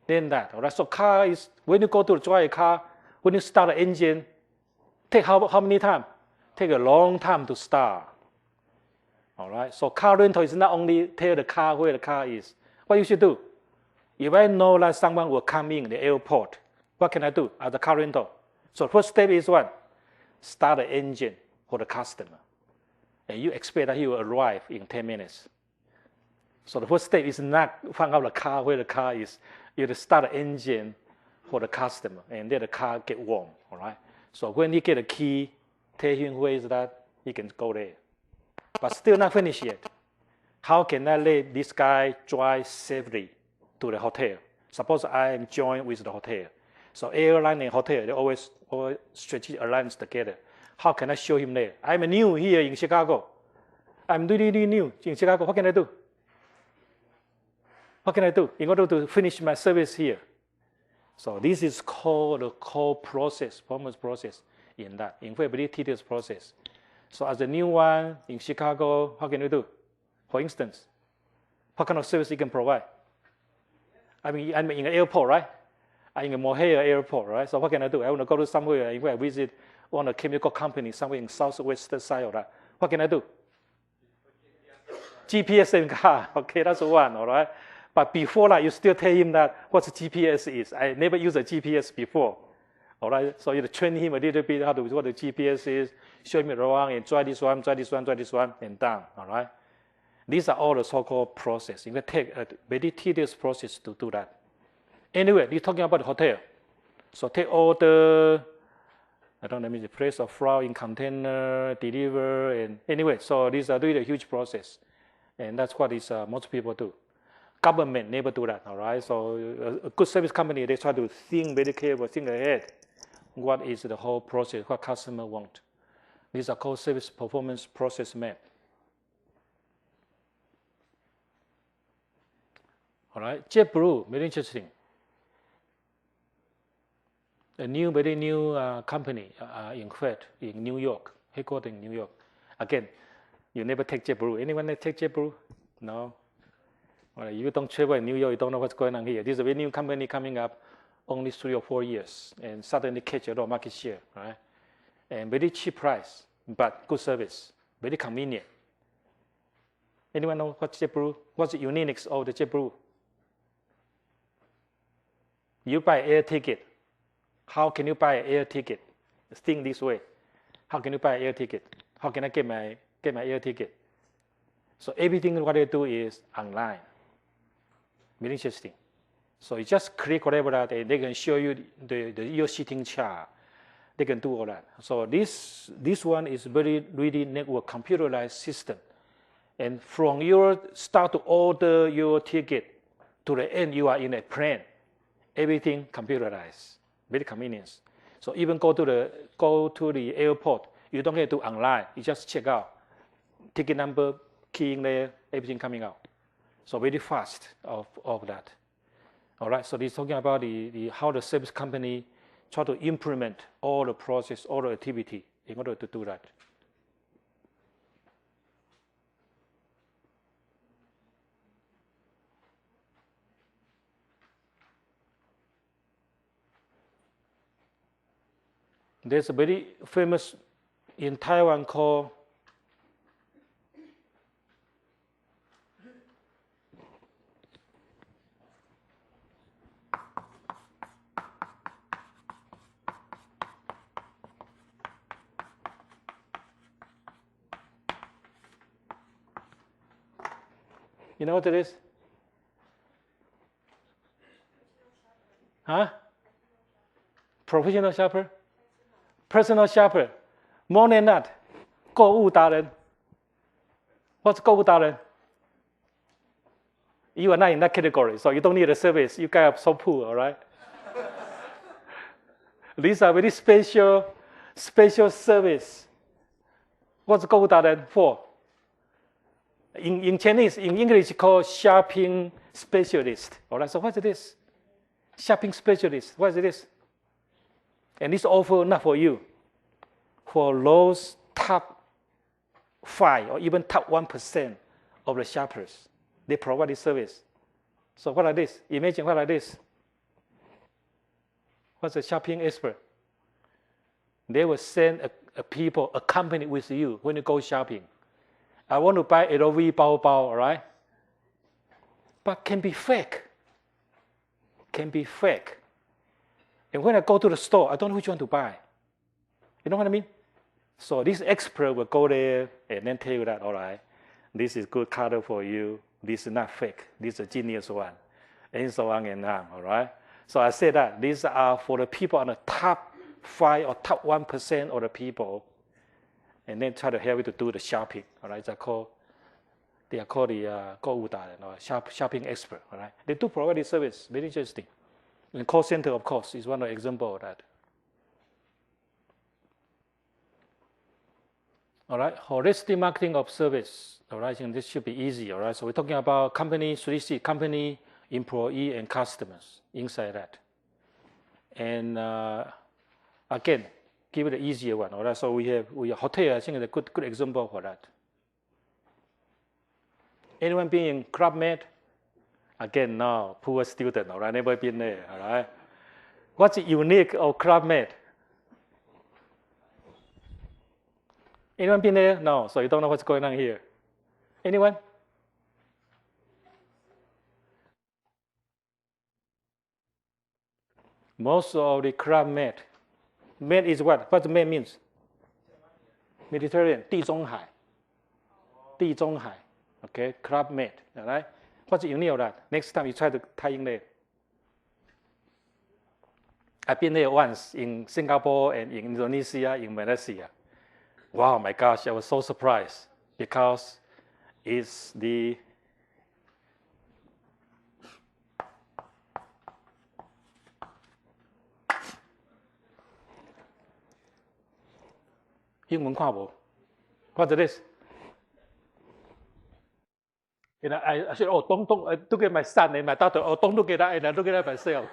[SPEAKER 1] Then that, all right? So car is, when you go to drive a car, when you start the engine, take how many time? Take a long time to start. All right, so car rental is not only tell the car where the car is. What you should do? If I know that someone will come in the airport, what can I do as a car rental? So first step is what? Start the engine for the customer. And you expect that he will arrive in 10 minutes. So the first step is not find out the car where the car is. You have to start the engine for the customer and let the car get warm. All right. So when he get a key, tell him where is that, he can go there. But still not finished yet. How can I let this guy drive safely to the hotel? Suppose I am joined with the hotel. So airline and hotel, they always strategic alliance together. How can I show him there? I'm new here in Chicago. I'm really new in Chicago. What can I do? What can I do in order to finish my service here? So this is called the core process, performance process in that. In fact, very tedious process. So as a new one in Chicago, how can you do? For instance, what kind of service you can provide? I'm in an airport, right? I'm in a Mohair airport, right? So what can I do? I want to go to somewhere, I visit one of the chemical company somewhere in southwest side of that. What can I do? GPS in car. Okay, that's one, all right? But before that, you still tell him that what the GPS is. I never used a GPS before. All right, so you train him a little bit how to what the GPS is, show him around and try this one, and done. All right. These are all the so-called process. You can take a very tedious process to do that. Anyway, we're talking about the hotel. So take all the, I don't know, the place of flour in container, deliver, and anyway, so these are really a huge process. And that's what is, most people do. Government never do that, all right? So a good service company, they try to think very carefully, think ahead. What is the whole process, what customer want. These are called service performance process map. All right, JetBlue, very interesting. A very new company, in fact, in New York, headquartered in New York. Again, you never take JetBlue. Anyone take JetBlue? No. Well, if you don't travel in New York, you don't know what's going on here. This is a very new company coming up, only 3 or 4 years, and suddenly catch a lot of market share, right? And very cheap price, but good service, very convenient. Anyone know what's JetBlue? What's the uniqueness of the JetBlue? You buy air ticket. How can you buy an air ticket? Think this way. How can you buy an air ticket? How can I get my air ticket? So everything what they do is online. Very interesting. So you just click whatever that, and they can show you your seating chart. They can do all that. So this one is very really network computerized system. And from your start to order your ticket to the end, you are in a plane. Everything computerized. Very convenient. So even go to the airport, you don't have to do online. You just check out ticket number, key in there, everything coming out. So very fast of that. All right. So this is talking about how the service company try to implement all the process, all the activity in order to do that. There's a very famous in Taiwan called you know what it is? Huh? Professional shopper? Personal shopper. More than that. 购物达人. What's 购物达人? You are not in that category, so you don't need a service. You guys are so poor, all right? These are very special service. What's 购物达人 for? In Chinese, in English, called shopping specialist. All right, so what's this? Shopping specialist. What is this? And this offer not for you, for those top 5 or even top 1% of the shoppers. They provide this service. So what are this? Imagine what are this? What's a shopping expert? They will send a people accompany with you when you go shopping. I want to buy LV bao, all right? But can be fake. Can be fake. And when I go to the store, I don't know which one to buy. You know what I mean? So this expert will go there and then tell you that, all right, this is good color for you. This is not fake. This is a genius one. And so on and on, all right? So I said that these are for the people on the top 5 or top 1% of the people. And then try to help you to do the shopping, all right? They are called the 购物达人 or shopping expert, all right? They do provide this service, very interesting. And call center, of course, is one example of that. All right, holistic marketing of service. All right, and this should be easy. All right, so we're talking about company, 3C, company, employee, and customers inside that. And again, give it an easier one. All right, so we have hotel. I think is a good example for that. Anyone been in Club Med? Again, no, poor student, all right, never been there, all right? What's unique of Club Med? Anyone been there? No, so you don't know what's going on here. Anyone? Most of the Club Med is what? What the Med means? Mediterranean, 地中海. Okay, club med. All right. What's the unique of that? Next time you try to tie in there. I've been there once in Singapore and in Indonesia, in Malaysia. Wow, my gosh, I was so surprised because it's the英文看无 What's this? And I said, oh, don't look at my son and my daughter. Oh, don't look at that, and I look at myself.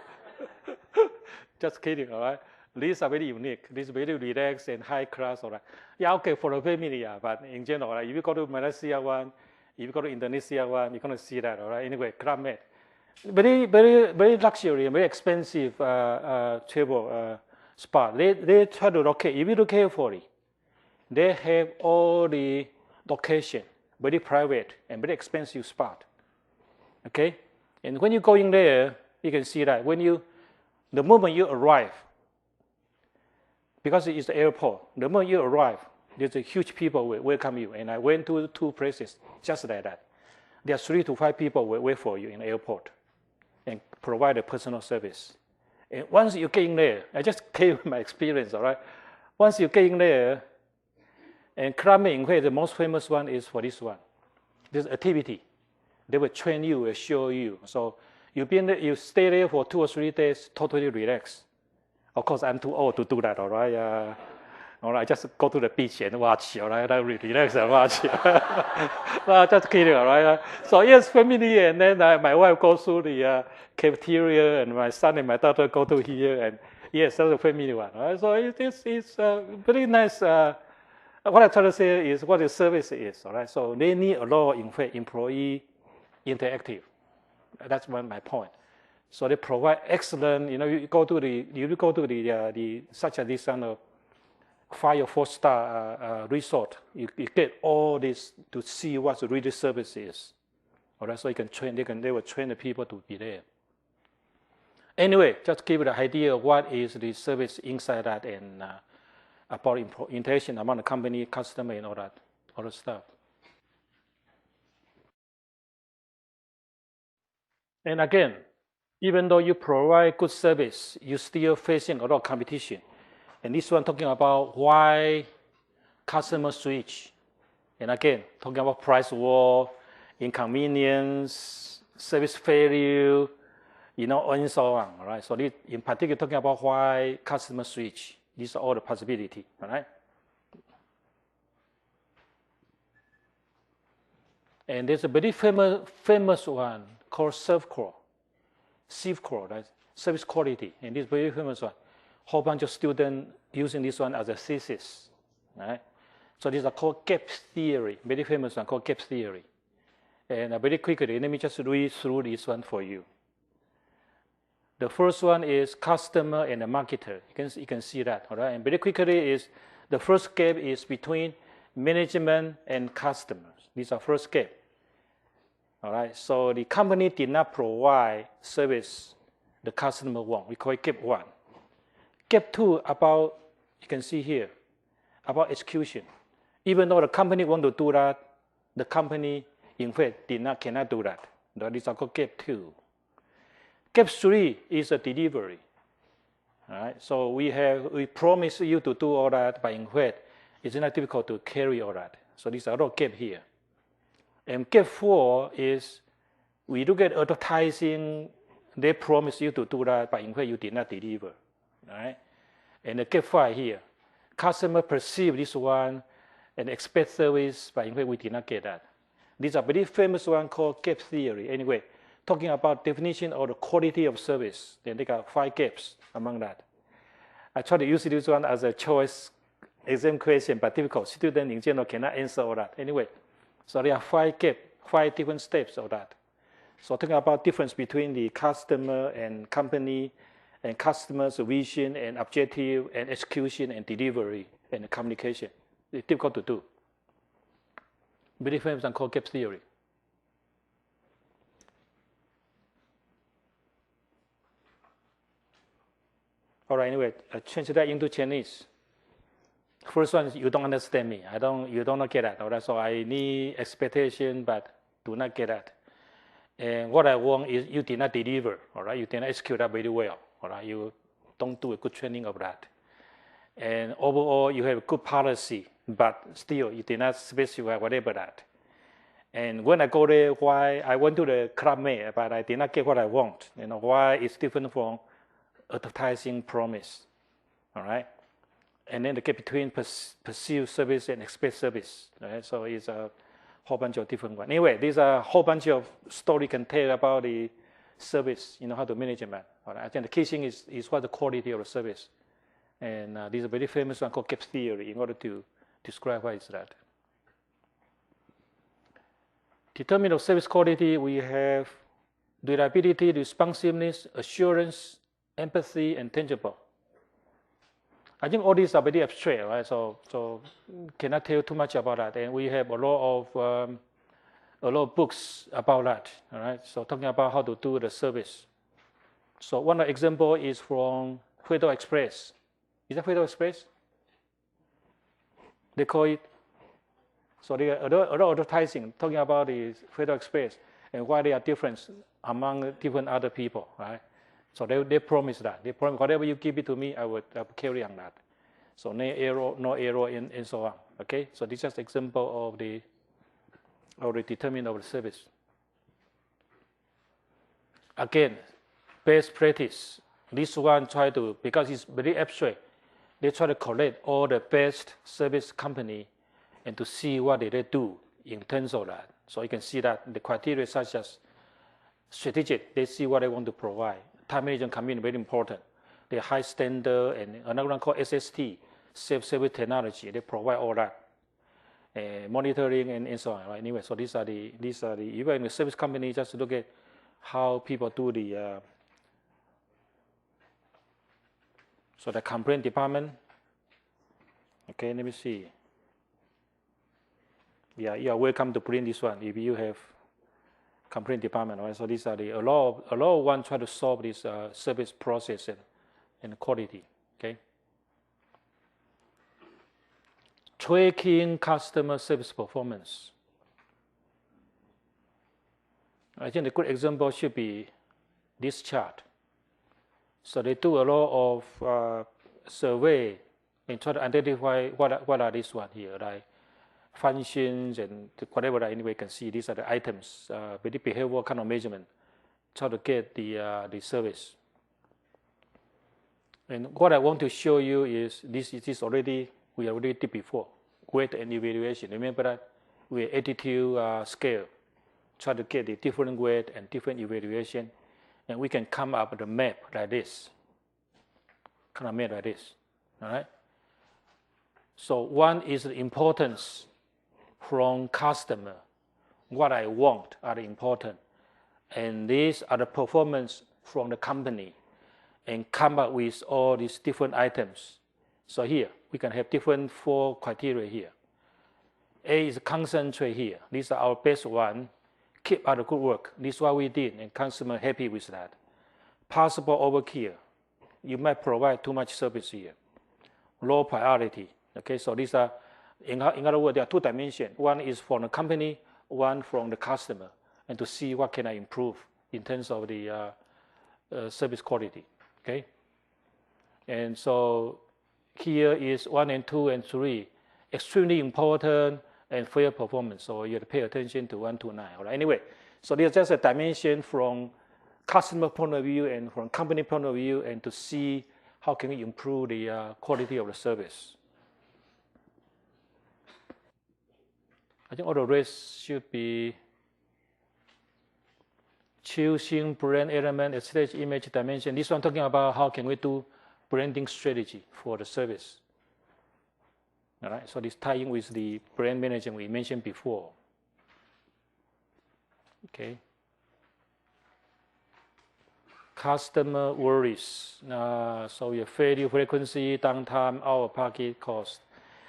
[SPEAKER 1] Just kidding, all right? These are very unique. This is very relaxed and high class, all right? Yeah, okay, for the family, yeah, but in general, right, if you go to Malaysia one, if you go to Indonesia one, you're going to see that, all right? Anyway, Club Med. Very, very, very luxury, very expensive travel spot. They try to locate, if you look carefully, they have all the location, very private and very expensive spot, okay? And when you go in there, you can see that the moment you arrive, because it's the airport, the moment you arrive, there's a huge people will welcome you. And I went to 2 places just like that. There are 3 to 5 people will wait for you in the airport and provide a personal service. And once you get in there, I just gave my experience, all right? Once you get in there, and Club Med, in fact, the most famous one is for this one. This activity. They will train you, will show you. So you stay there for 2 or 3 days, totally relaxed. Of course, I'm too old to do that, all right? All right, just go to the beach and watch, all right? I relax and watch. No, just kidding, all right? So yes, family, and then my wife goes through the cafeteria, and my son and my daughter go to here, and yes, that's a family one, all right? So it's very nice. What I try to say is what the service is, all right? So they need a lot of, in fact, employee interactive. That's my point. So they provide excellent, you go to the such as this kind of 5 or 4-star resort, you get all this to see what the real service is. All right, so you can train, they will train the people to be there. Anyway, just give you the idea of what is the service inside that and about interaction among the company, customer, and all that stuff. And again, even though you provide good service, you're still facing a lot of competition. And this one talking about why customers switch. And again, talking about price war, inconvenience, service failure, and so on. All right. So this, in particular, talking about why customers switch. These are all the possibilities. All right. And there's a very famous one called SIVCO, right? Service quality, and this very famous one. Whole bunch of students using this one as a thesis, right? So these are called gap theory, very famous one called gap theory. And very quickly, let me just read through this one for you. The first one is customer and the marketer. You can see that, all right? And very quickly is the first gap is between management and customers. These are first gap. All right, so the company did not provide service the customer want. We call it gap 1. Gap 2 about, you can see here, about execution. Even though the company want to do that, the company, in fact, cannot do that. That is called gap 2. Gap 3 is a delivery. All right, so we promise you to do all that, but in fact, it's not difficult to carry all that. So these are a lot of gap here. And gap 4 is we look at advertising, they promise you to do that, but in fact you did not deliver. All right? And the gap 5 here, customer perceive this one and expect service, but in fact we did not get that. These are very famous one called gap theory. Anyway, talking about definition of the quality of service, then they got 5 gaps among that. I try to use this one as a choice exam question, but difficult. Students in general cannot answer all that. Anyway, so there are 5 gaps, 5 different steps of that. So talking about difference between the customer and company, and customer's vision and objective and execution and delivery and communication. It's difficult to do. Very famous and called gap theory. All right, anyway, I change that into Chinese. First one is you don't understand me. You don't get that. All right, so I need expectation, but do not get that. And what I want is you did not deliver, all right? You did not execute that very well, all right? You don't do a good training of that. And overall, you have a good policy, but still you did not specify whatever that. And when I go there, why I went to the Club Med, but I did not get what I want. You know, why it's different from advertising promise, all right? And then the gap between perceived service and expect service, right? So it's a whole bunch of different ones. Anyway, these are a whole bunch of story you can tell about the service, you know, how to manage it. All right? I think the key thing is what the quality of the service. And this is a very famous one called gap theory in order to describe what is that. Determinant of service quality, we have reliability, responsiveness, assurance, empathy, and tangible. I think all these are very abstract, right? So cannot tell too much about that. And we have a lot of books about that, all right? So talking about how to do the service. So one example is from Federal Express. Is that Federal Express? They call it. So they are a lot of advertising talking about the Federal Express and why they are different among different other people, right? So they promise that. They promise whatever you give it to me, I will carry on that. So no error, and so on. Okay. So this is just an example of the determinant of the service. Again, best practice. This one try to, because it's very abstract, they try to collect all the best service company and to see what they do in terms of that. So you can see that the criteria such as strategic, they see what they want to provide. Time management commitment, very important. The high standard, and another one called SST, self-service technology. They provide all that, monitoring and so on. Right? Anyway, so these are the even in the service company, just look at how people do the. So the complaint department. Okay, let me see. Yeah, you are welcome to print this one if you have complaint department, right? So these are a lot of one try to solve this service process and quality. Okay. Tracking customer service performance. I think a good example should be this chart. So they do a lot of survey and try to identify what are these one here, like functions and whatever. Anyway, you can see these are the items, very behavioral kind of measurement, try to get the service. And what I want to show you is this is already, we already did before, weight and evaluation. Remember that? We attitude scale, try to get the different weight and different evaluation, and we can come up with a map like this, kind of map like this, all right? So one is the importance from customer. What I want are important. And these are the performance from the company, and come up with all these different items. So here, we can have different 4 criteria here. A is concentrate here. These are our best one. Keep up the good work. This is what we did, and customer happy with that. Possible overkill. You might provide too much service here. Low priority. Okay, so these are, in other words, there are 2 dimensions. One is from the company, one from the customer, and to see what can I improve in terms of the service quality. Okay, and so here is 1 and 2 and 3, extremely important and fair performance. So you have to pay attention to 1 to 9. All right. Anyway, so there's just a dimension from customer point of view and from company point of view, and to see how can we improve the quality of the service. I think all the rest should be choosing brand element, aesthetic image dimension. This one talking about how can we do branding strategy for the service. All right, so this tying with the brand management we mentioned before. Okay. Customer worries. So your failure frequency, downtime, out-of-pocket cost.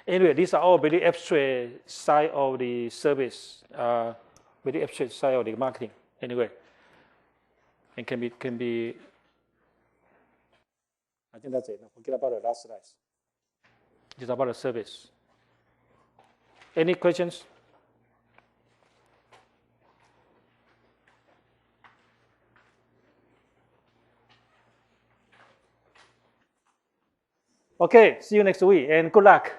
[SPEAKER 1] Anyway, these are all very abstract side of the service, very abstract side of the marketing. Anyway, and can be. I think that's it. Forget about the last slides. It's about the service. Any questions? Okay, see you next week and good luck.